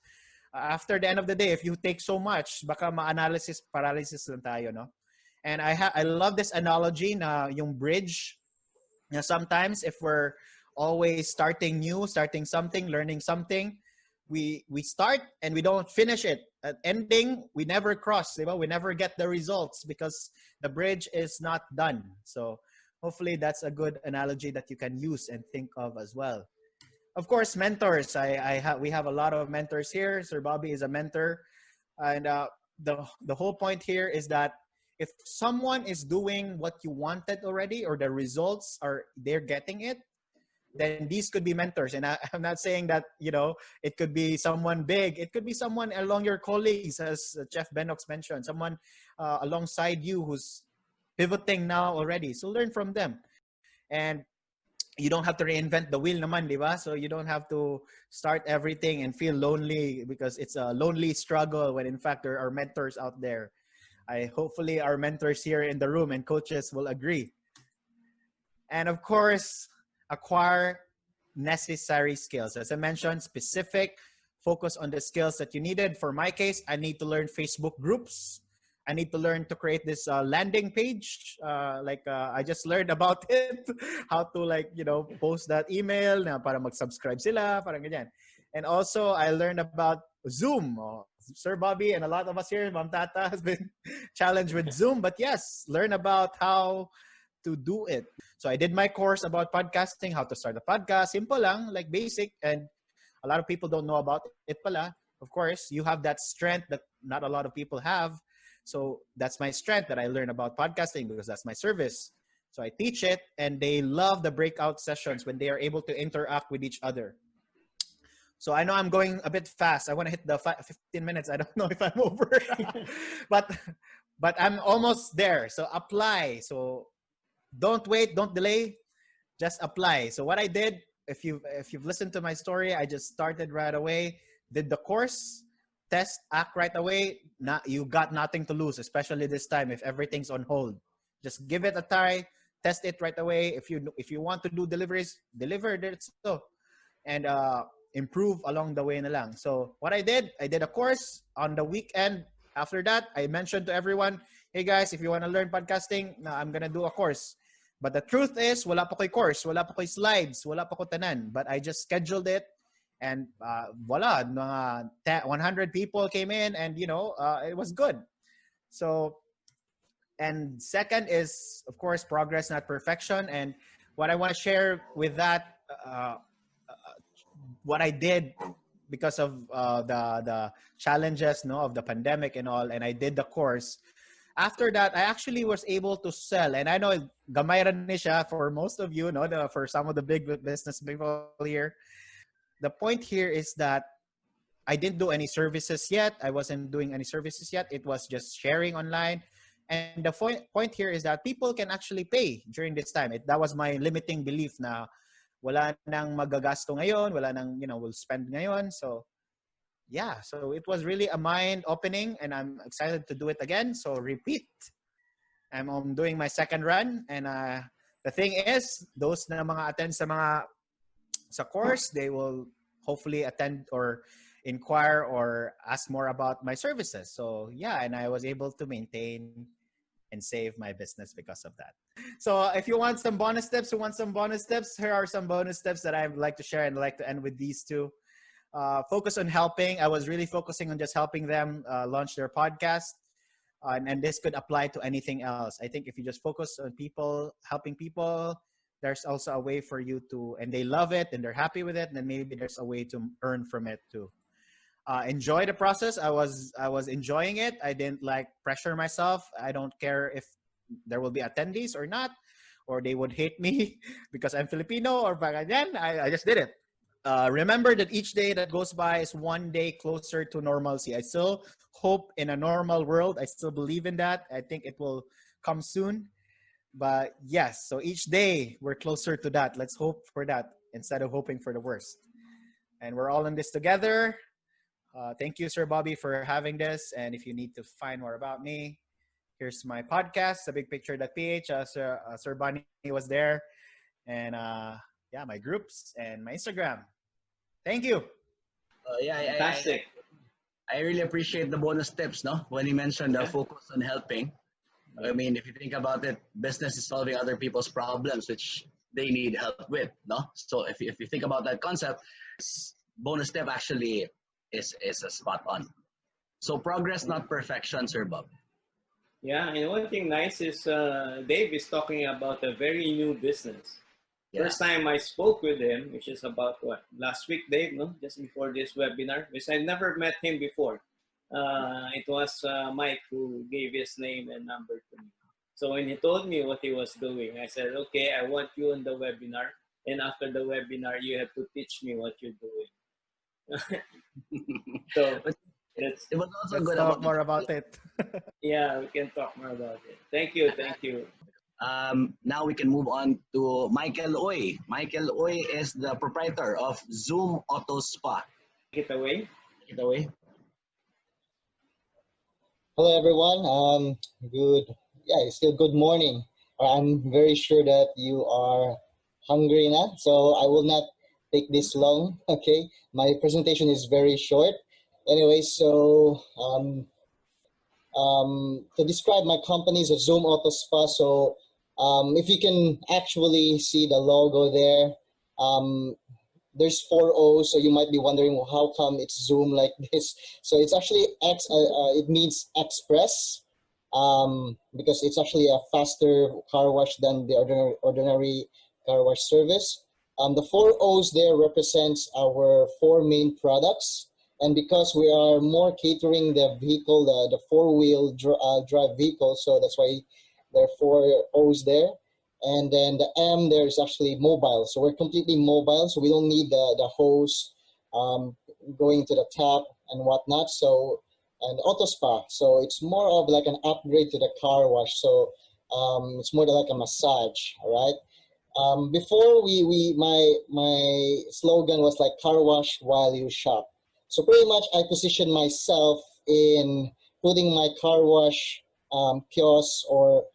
after the end of the day, if you take so much, baka ma-analysis paralysis lang tayo, no? And I love this analogy na yung bridge. Na sometimes if we're always starting new, starting something, learning something, we start and we don't finish it. At ending, we never cross, diba? We never get the results because the bridge is not done. So hopefully that's a good analogy that you can use and think of as well. Of course, mentors. We have a lot of mentors here. Sir Bobby is a mentor, and the whole point here is that if someone is doing what you wanted already, or the results are they're getting it, then these could be mentors. And I'm not saying that it could be someone big. It could be someone along your colleagues, as Jeff Benox mentioned, someone alongside you who's pivoting now already. So learn from them, and you don't have to reinvent the wheel naman, di ba? So you don't have to start everything and feel lonely, because it's a lonely struggle when in fact there are mentors out there. Hopefully our mentors here in the room and coaches will agree. And of course, acquire necessary skills. As I mentioned, specific, focus on the skills that you needed. For my case, I need to learn Facebook groups. I need to learn to create this landing page. I just learned about it, how to post that email na para mag-subscribe sila, parang ganyan. And also I learned about Zoom. Sir Bobby and a lot of us here, Ma'am Tata has been challenged with Zoom, but yes, learn about how to do it. So I did my course about podcasting, how to start a podcast, simple lang, like basic, and a lot of people don't know about it pala. Of course, you have that strength that not a lot of people have. So that's my strength, that I learn about podcasting because that's my service. So I teach it, and they love the breakout sessions when they are able to interact with each other. So I know I'm going a bit fast. I want to hit the 15 minutes. I don't know if I'm over, but I'm almost there. So apply. So don't wait, don't delay, just apply. So what I did, if you've listened to my story, I just started right away, did the course, test, act right away. You got nothing to lose, especially this time if everything's on hold. Just give it a try, test it right away. If you want to do deliveries, deliver it so, and improve along the way na lang. So what I did a course on the weekend. After that, I mentioned to everyone, hey guys, if you want to learn podcasting, I'm gonna do a course. But the truth is, wala pa ko'y course, wala pa ko'y slides, wala pa ko tanan. But I just scheduled it, and voila, 100 people came in, and it was good. So, and second is, of course, progress, not perfection. And what I want to share with that, what I did because of the challenges of the pandemic and all, and I did the course. After that, I actually was able to sell, and I know gamay rin ni siya for most of you, for some of the big business people here. The point here is that I didn't do any services yet. I wasn't doing any services yet. It was just sharing online. And the point here is that people can actually pay during this time. That was my limiting belief na wala nang magagasto ngayon, wala nang, we'll spend ngayon. So, yeah. So it was really a mind-opening, and I'm excited to do it again. So repeat. I'm doing my second run. And the thing is, those na mga attend sa course, they will hopefully attend or inquire or ask more about my services. So, yeah. And I was able to maintain and save my business because of that. So if you want some bonus tips, here are some bonus tips that I would like to share, and I'd like to end with these two. focus on helping. I was really focusing on just helping them launch their podcast. And this could apply to anything else. I think if you just focus on people, helping people, there's also a way for you to, and they love it and they're happy with it, then maybe there's a way to earn from it too. Enjoy the process. I was enjoying it. I didn't like pressure myself. I don't care if there will be attendees or not, or they would hate me because I'm Filipino or again. I just did it. Remember that each day that goes by is one day closer to normalcy. I still hope in a normal world. I still believe in that. I think it will come soon. But yes, so each day we're closer to that. Let's hope for that instead of hoping for the worst. And we're all in this together. Thank you, Sir Bobby, for having this. And if you need to find more about me, here's my podcast, thebigpicture.ph. Sir Bunny was there. And yeah, my groups and my Instagram. Thank you. Fantastic. I really appreciate the bonus tips, no? When you mentioned the focus on helping. I mean, if you think about it, business is solving other people's problems, which they need help with, no? So if you think about that concept, bonus tip actually is a spot on. So progress, not perfection, Sir Bob. Yeah, and one thing nice is Dave is talking about a very new business. Yeah. First time I spoke with him, which is about what, last week, Dave, no? Just before this webinar, because I never met him before. It was Mike who gave his name and number to me. So when he told me what he was doing, I said, okay, I want you in the webinar. And after the webinar, you have to teach me what you're doing. So it was also Let's good talk more about it. yeah, we can talk more about it. Thank you. Thank you. Now we can move on to Michael Oy. Michael Oy is the proprietor of Zoom Auto Spa. Take it away. Take it away. Hello, everyone. It's still good morning. I'm very sure that you are hungry now, so I will not take this long, okay? My presentation is very short. Anyway, so to describe my company is a Zoom Auto Spa. So if you can actually see the logo there, there's 4 O's, so you might be wondering, well, how come it's Zoom like this? So it's actually it means express, because it's actually a faster car wash than the ordinary car wash service. The 4 O's there represents our 4 main products, and because we are more catering the vehicle, the 4-wheel drive vehicle, so that's why there are 4 O's there. And then the M there is actually mobile. So we're completely mobile, so we don't need the hose going to the tap and whatnot. So, and auto spa. So it's more of like an upgrade to the car wash. So it's more like a massage, all right? Before my slogan was like car wash while you shop. So pretty much I position myself in putting my car wash kiosk or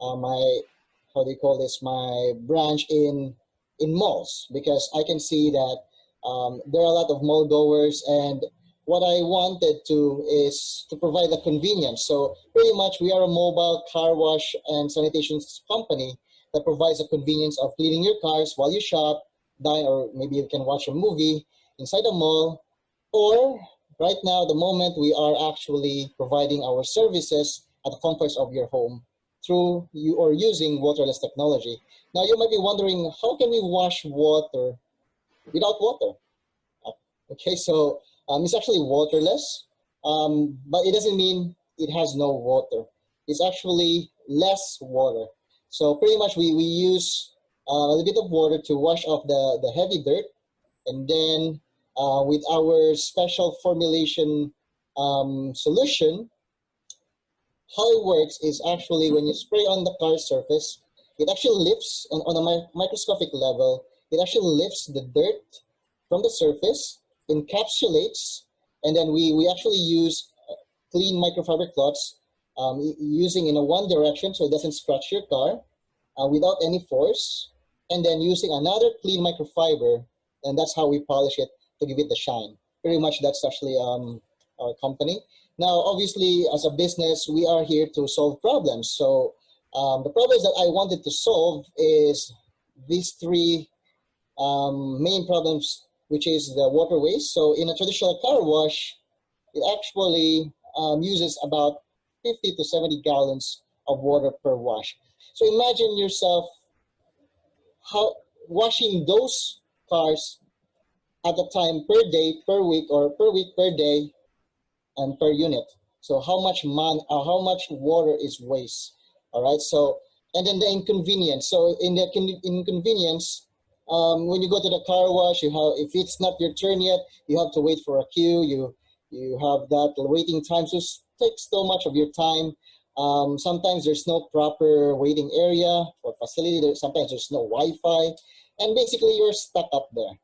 my, how do you call this, my branch in malls, because I can see that there are a lot of mall goers, and what I wanted to is to provide a convenience. So pretty much we are a mobile car wash and sanitation company that provides a convenience of cleaning your cars while you shop, dine, or maybe you can watch a movie inside a mall, or right now, the moment we are actually providing our services at the comforts of your home through you or using waterless technology. Now you might be wondering, how can we wash water without water? Okay, so it's actually waterless, but it doesn't mean it has no water. It's actually less water. So pretty much we use a little bit of water to wash off the heavy dirt, and then with our special formulation solution, how it works is actually when you spray on the car surface, it actually lifts on a microscopic level. It actually lifts the dirt from the surface, encapsulates, and then we actually use clean microfiber cloths using in a one direction so it doesn't scratch your car without any force, and then using another clean microfiber, and that's how we polish it to give it the shine. Pretty much that's actually our company. Now, obviously, as a business, we are here to solve problems. So the problems that I wanted to solve is these 3 main problems which is the water waste. So in a traditional car wash, it actually uses about 50 to 70 gallons of water per wash. So imagine yourself how washing those cars at a time per day, per week, or per week, per day, and per unit. So how much water is waste? All right. So and then the inconvenience. So in the inconvenience, when you go to the car wash, you have, if it's not your turn yet, you have to wait for a queue. You have that waiting time, so it takes so much of your time. Sometimes there's no proper waiting area or facility. Sometimes there's no Wi-Fi, and basically you're stuck up there.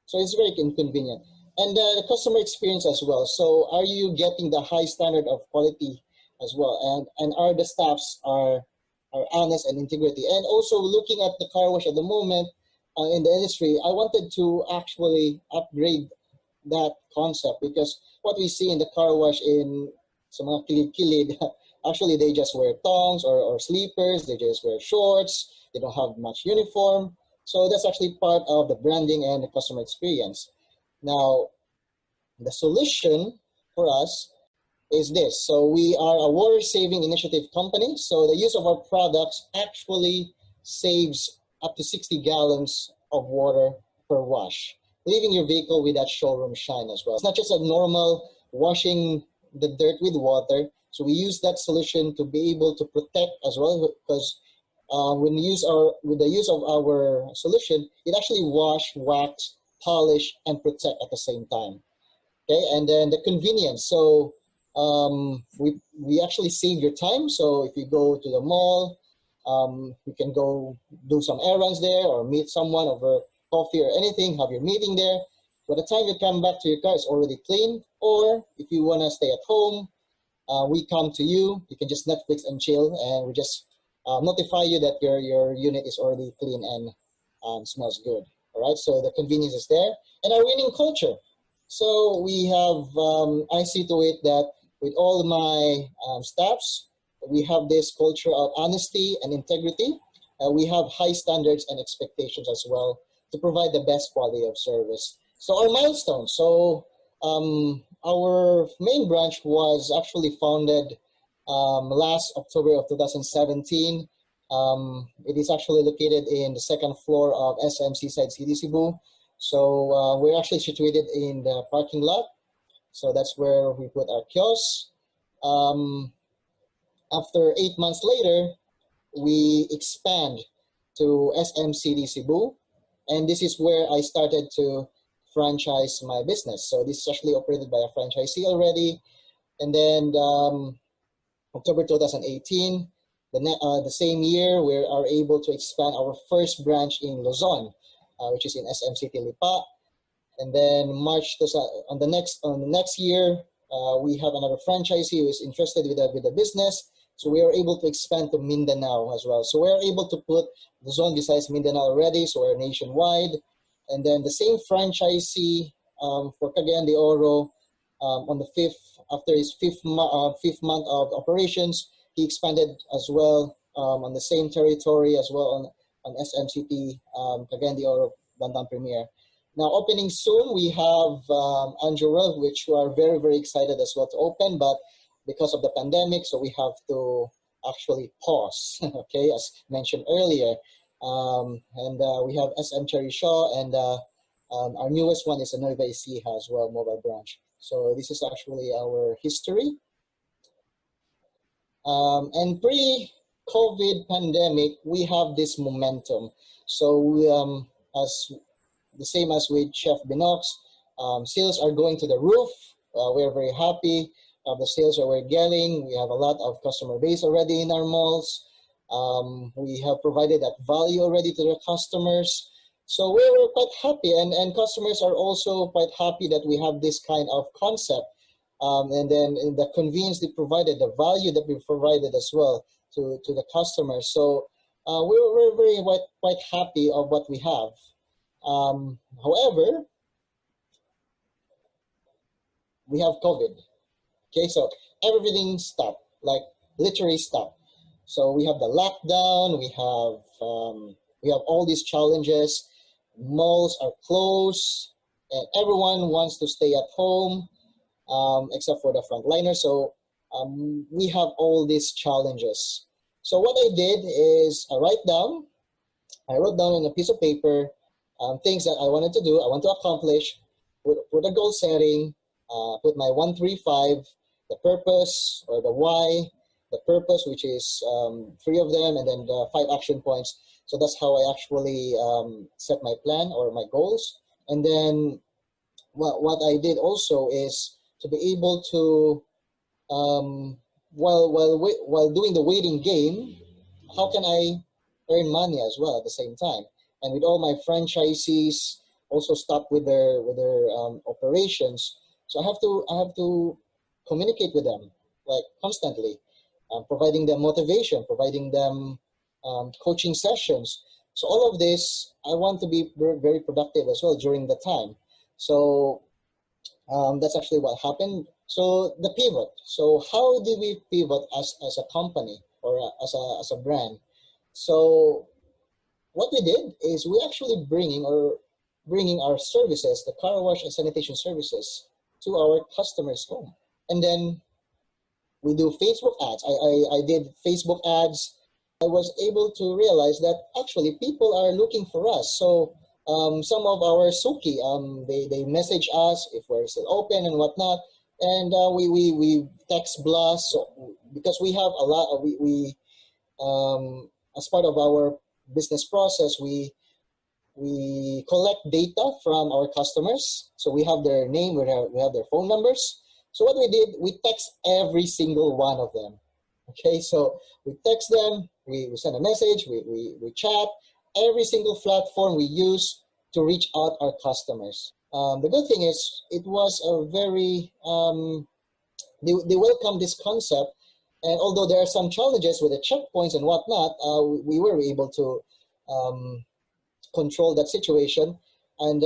So it's very inconvenient. And the customer experience as well. So are you getting the high standard of quality as well? And are the staffs are honest and integrity? And also looking at the car wash at the moment in the industry, I wanted to actually upgrade that concept, because what we see in the car wash in some mga kilid-kilid, actually they just wear thongs or sleepers, they just wear shorts, they don't have much uniform. So that's actually part of the branding and the customer experience. Now, the solution for us is this. So we are a water saving initiative company. So the use of our products actually saves up to 60 gallons of water per wash, leaving your vehicle with that showroom shine as well. It's not just a normal washing the dirt with water. So we use that solution to be able to protect as well, because with the use of our solution, it actually wash, wax, polish, and protect at the same time. Okay, and then the convenience. So we actually save your time. So if you go to the mall, you can go do some errands there or meet someone over coffee or anything, have your meeting there. By the time you come back to your car, it's already clean. Or if you want to stay at home, we come to you. You can just Netflix and chill, and we just notify you that your unit is already clean and smells good. All right, so the convenience is there. And our winning culture. So we have, I see to it that with all my staffs, we have this culture of honesty and integrity. We have high standards and expectations as well to provide the best quality of service. So our milestones. So our main branch was actually founded last October of 2017. It is actually located in the second floor of SM Seaside City, Cebu. So we're actually situated in the parking lot. So that's where we put our kiosks. After 8 months later, we expand to SM City, Cebu. And this is where I started to franchise my business. So this is actually operated by a franchisee already. And then October 2018, the same year, we are able to expand our first branch in Luzon, which is in SM City, Lipa. And then on the next year, we have another franchisee who is interested with the business. So we are able to expand to Mindanao as well. So we are able to put Luzon besides Mindanao already. So we're nationwide. And then the same franchisee for Cagayan de Oro, on the after his fifth month of operations, he expanded as well on the same territory as well on SMCT Cagayan de Oro Bandang Premier. Now opening soon, we have Anjurel, which we are very, very excited as well to open, but because of the pandemic, so we have to actually pause, okay, as mentioned earlier. And we have SM Cherry Shaw, and our newest one is a Nueva Ecija as well, mobile branch. So this is actually our history. And pre-COVID pandemic, we have this momentum. So as the same as with Chef Binox, sales are going to the roof. We're very happy of the sales that we're getting. We have a lot of customer base already in our malls. We have provided that value already to the customers. So we're quite happy, and customers are also quite happy that we have this kind of concept. And then in the convenience they provided, the value that we provided as well to the customers. So we're very quite happy of what we have. However, we have COVID. Okay, so everything stopped, like literally stopped. So we have the lockdown, we have all these challenges. Malls are closed, and everyone wants to stay at home, except for the frontliners. So we have all these challenges. So what I did is I wrote down on a piece of paper things that I wanted to do, I want to accomplish, put a goal setting, put my 135, the purpose or the why, the purpose, which is 3 of them, and then the 5 action points. So that's how I actually set my plan or my goals. And then what I did also is to be able to, while doing the waiting game, how can I earn money as well at the same time? And with all my franchisees also stop with their operations, so I have to communicate with them like constantly, providing them motivation, providing them coaching sessions. So all of this, I want to be very, very productive as well during the time. So that's actually what happened. So the pivot. So how did we pivot as a company or as a brand? So what we did is we actually bringing our services, the car wash and sanitation services, to our customers' home. And then we do Facebook ads. I did Facebook ads. I was able to realize that actually people are looking for us. So some of our Suki, they message us if we're still open and whatnot. And we text blast. So because we have a lot, we as part of our business process, we collect data from our customers. So we have their name, we have their phone numbers. So what we did, we text every single one of them. Okay, so we text them, we send a message, we chat, every single platform we use to reach out our customers. The good thing is it was a very, they welcome this concept. And although there are some challenges with the checkpoints and whatnot, we were able to control that situation. And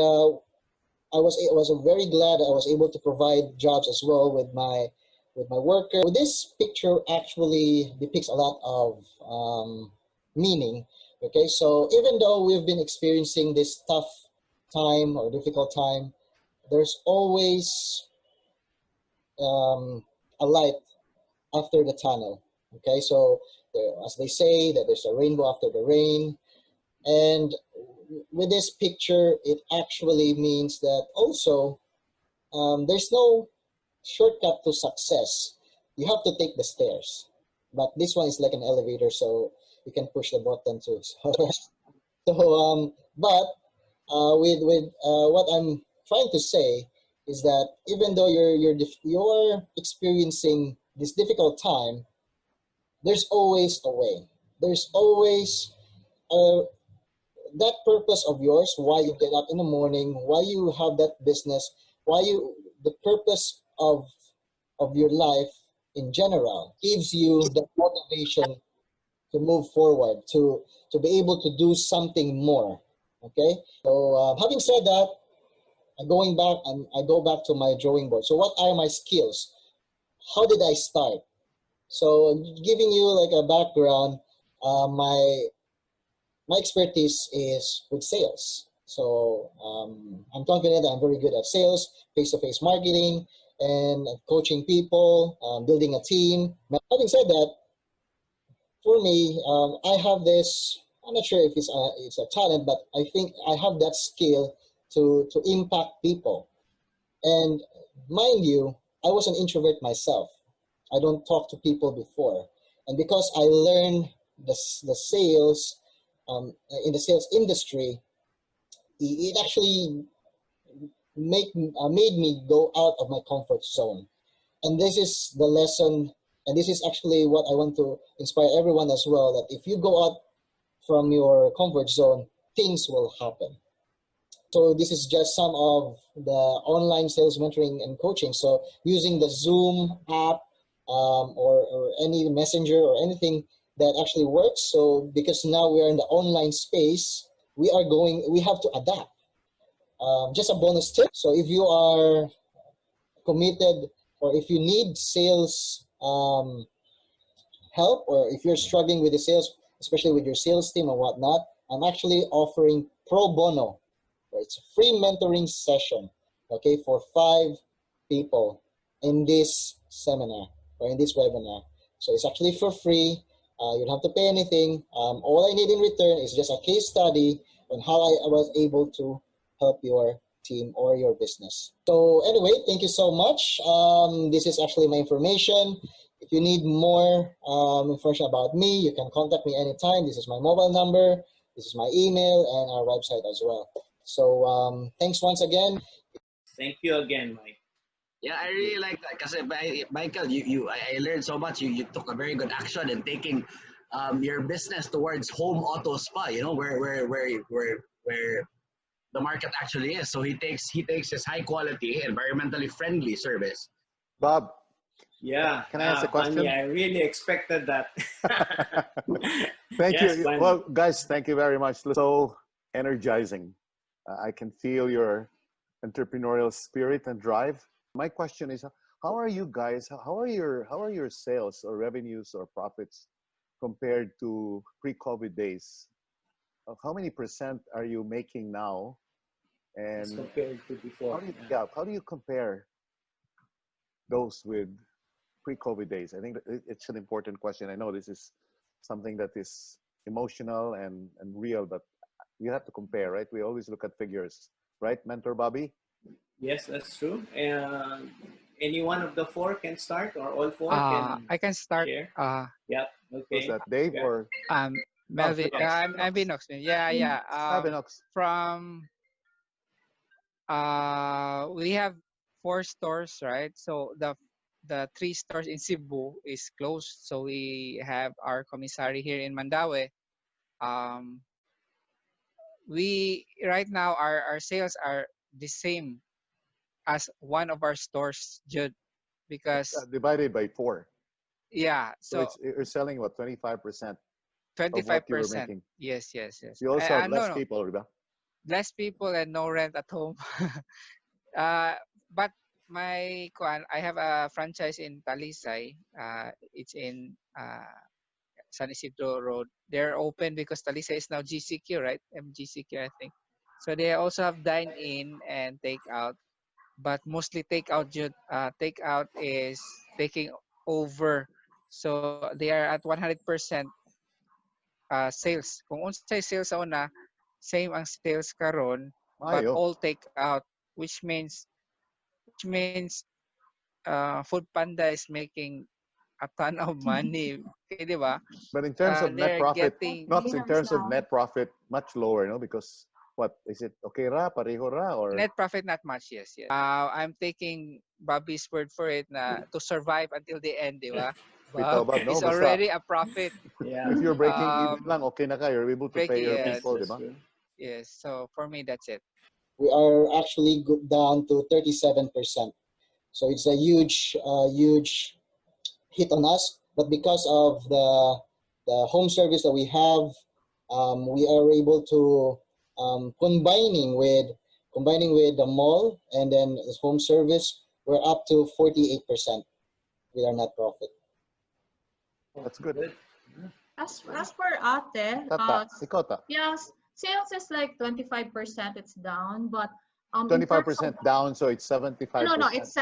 I was very glad I was able to provide jobs as well with my worker. This picture actually depicts a lot of meaning. Okay, so even though we've been experiencing this tough time or difficult time, there's always a light after the tunnel. Okay, so as they say that there's a rainbow after the rain. And with this picture, it actually means that also there's no shortcut to success. You have to take the stairs, but this one is like an elevator, so you can push the button too. So but with what I'm trying to say is that even though you're experiencing this difficult time, there's always a way. There's always that purpose of yours, why you get up in the morning, why you have that business, the purpose of your life in general gives you the motivation to move forward, to be able to do something more. Okay, so having said that, I go back to my drawing board. So what are my skills? How did I start? So giving you like a background, my expertise is with sales. So I'm confident that I'm very good at sales, face-to-face marketing, and coaching people, building a team. But having said that, for me, I have this, I'm not sure if it's a talent, but I think I have that skill to impact people. And mind you, I was an introvert myself. I don't talk to people before. And because I learned the sales, in the sales industry, it actually made me go out of my comfort zone. And this is the lesson, and this is actually what I want to inspire everyone as well, that if you go out from your comfort zone, things will happen. So this is just some of the online sales mentoring and coaching. So using the Zoom app or any messenger or anything that actually works. So because now we are in the online space, we have to adapt. Just a bonus tip. So if you are committed or if you need sales help, or if you're struggling with the sales, especially with your sales team and whatnot, I'm actually offering pro bono. It's a free mentoring session. okay, for 5 people in this seminar or in this webinar. So it's actually for free. You don't have to pay anything. All I need in return is just a case study on how I was able to help your team or your business. So anyway, thank you so much. This is actually my information. If you need more information about me, you can contact me anytime. This is my mobile number, this is my email, and our website as well. So thanks once again. Thank you again, Mike. Yeah, I really like that because Michael, I learned so much. You took a very good action in taking your business towards home auto spa. You know where the market actually is. So he takes his high quality, environmentally friendly service. Bob, Yeah. can I ask a question? Funny, I really expected that. Thank Yes, you. Bunny. Well, guys, thank you very much. So energizing. I can feel your entrepreneurial spirit and drive. My question is, how are you guys? How are your sales or revenues or profits compared to pre-COVID days? How many percent are you making now? As And compared to before. how do you compare those with pre-COVID days? I think that it's an important question. I know this is something that is emotional and real, but you have to compare, right? We always look at figures, right, Mentor Bobby? Yes, that's true. Any one of the 4 can start, or all 4 can I can start. share? Yep. Was Okay. that Dave Yeah. or Melvin. Yes. I'm Binox. Yeah. Binox? From we have 4 stores, right? So the 3 stores in Cebu is closed. So we have our commissary here in Mandaue. We right now our sales are the same as one of our stores, Jude, because Divided by 4. yeah, So so you're selling what, 25% of what you were 25%. making. Yes. You also have less No, people, diba? less people and no rent at home. But I have a franchise in Talisay. It's in San Isidro Road. They're open because Talisay is now GCQ, right? MGCQ, I think. So they also have dine-in and take-out, but mostly take-out. Take-out is taking over. So they are at 100% sales. Kung unsay sales sa una, same ang sales karon, but Ayo. all take-out, which means Food Panda is making a ton of money. Okay, di ba? But in terms of net They're profit, getting not in terms of now. net profit, much lower, no? Because what is it? Okay ra, pareho ra, or net profit not much. Yes. I'm taking Bobby's word for it na to survive until the end, di ba? ikaw ba? No, It's basta already a profit. Yeah. if you're breaking even lang, okay na ka. You're able to pay your Yes. people, That's di ba? true. Yes. So for me, that's it. We are actually down to 37%. So it's a huge hit on us. But because of the home service that we have, we are able to combining with the mall and then home service, we're up to 48% with our net profit. That's good. Good. As for Ate, Ikaw ta. yes, sales is like 25%. It's down, but in 25% down, so it's 75%. No, it's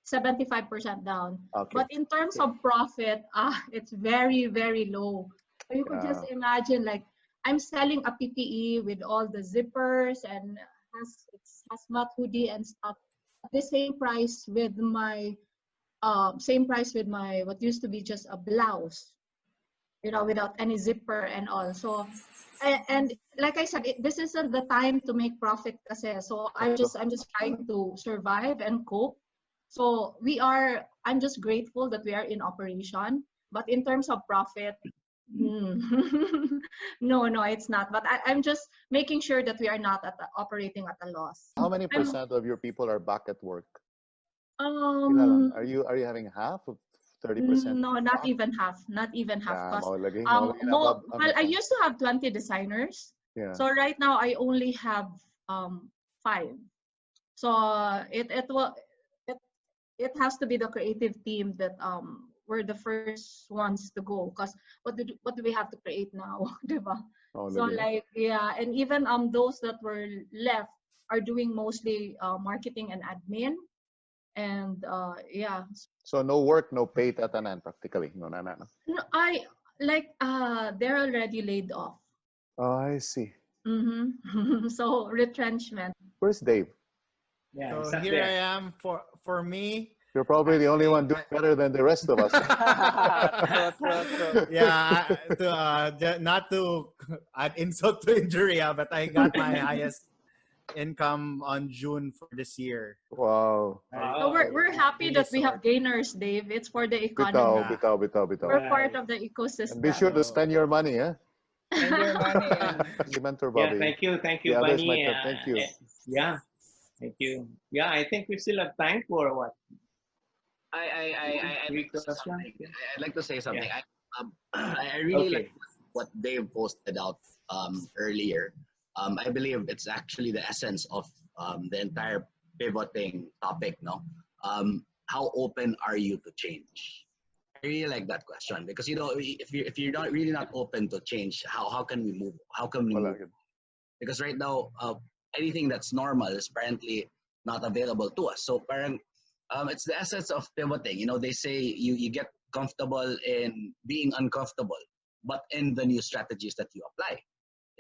75% down. Okay. But in terms of profit, it's very, very low. So you could just imagine, like, I'm selling a PPE with all the zippers and it's hazmat hoodie and stuff at the same price with my what used to be just a blouse, without any zipper and all. So, and like I said, this isn't the time to make profit kasi. So I'm just trying to survive and cope. So I'm just grateful that we are in operation. But in terms of profit, no, it's not. But I'm just making sure that we are not operating at a loss. How many percent of your people are back at work? Are you having half of 30%? No, not even half. Not even half. Well, I used to have 20 designers. Yeah. So right now I only have 5. So it has to be the creative team that we're the first ones to go, because what do we have to create now, diba? So like, yeah, and even those that were left, are doing mostly marketing and admin. And yeah, So no work, no pay tatanan practically. No, no, no. no, I like they're already laid off. Oh, I see. So retrenchment. Where's Dave? Yeah, So it's not here there. I am for me. You're probably the only one doing better than the rest of us. True. Yeah, not to add insult to injury, but I got my highest income on June for this year. Wow. So we're happy Really that we have soared. gainers, Dave. It's for the Bitaw, economy. bitaw. We're part of the And ecosystem. be sure to spend your money, huh? Spend your money and Si Mentor Yeah, Bobby. thank you, The others Bunny. might have, thank you. Yeah, thank you. Yeah, I think we still have time for what? I'd Three like to say questions? something. I'd like to say something. Yeah. I really Okay. like what Dave posted out earlier. I believe it's actually the essence of the entire pivoting topic. No, how open are you to change? I really like that question because if you're not really not open to change, how can we move? How can we Wala move? yun. Because right now, anything that's normal is apparently not available to us. So parang, it's the essence of pivoting. You know, they say you get comfortable in being uncomfortable, but in the new strategies that you apply.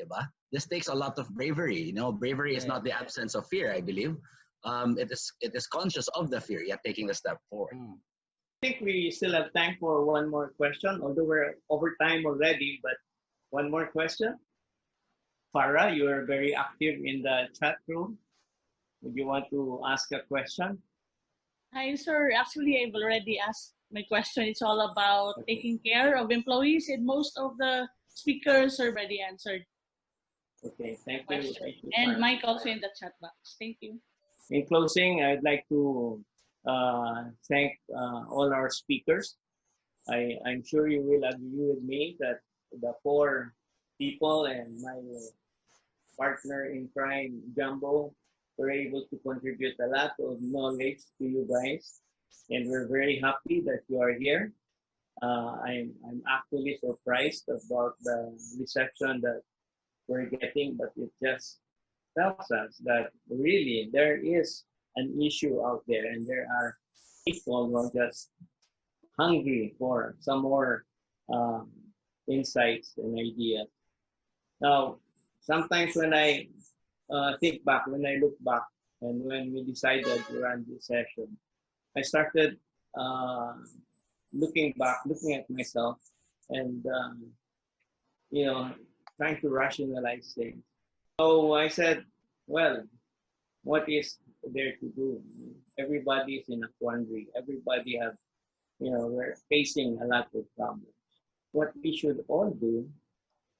Diba? This takes a lot of bravery. You know, bravery is not the absence of fear, I believe. It is conscious of the fear, yet taking a step forward. I think we still have time for one more question, although we're over time already, but one more question. Farah, you are very active in the chat room. Would you want to ask a question? Hi, sir. Actually, I've already asked my question. It's all about taking care of employees, and most of the speakers are already answered. Okay, thank you. Question. Thank you, And Farah. Mike also in the chat box. Thank you. In closing, I'd like to thank all our speakers. I'm sure you will agree with me that the four people and my partner in crime, Jumbo, were able to contribute a lot of knowledge to you guys. And we're very happy that you are here. I'm actually surprised about the reception that we're getting, but it just tells us that really there is an issue out there, and there are people who are just hungry for some more insights and ideas. Now, sometimes when I think back, when I look back, and when we decided to run this session, I started looking back, looking at myself, and trying to rationalize things. So I said, well, what is there to do? Everybody is in a quandary. Everybody have, we're facing a lot of problems. What we should all do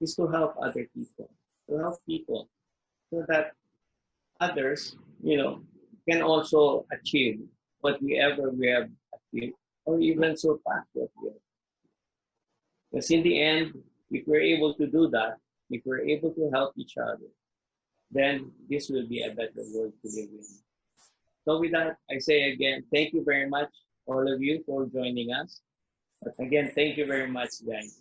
is to help other people, so that others, can also achieve whatever we have achieved, or even surpass what we have. Because in the end, if we're able to do that, if we're able to help each other, then this will be a better world to live in. So with that, I say again, thank you very much, all of you, for joining us. But again, thank you very much, guys.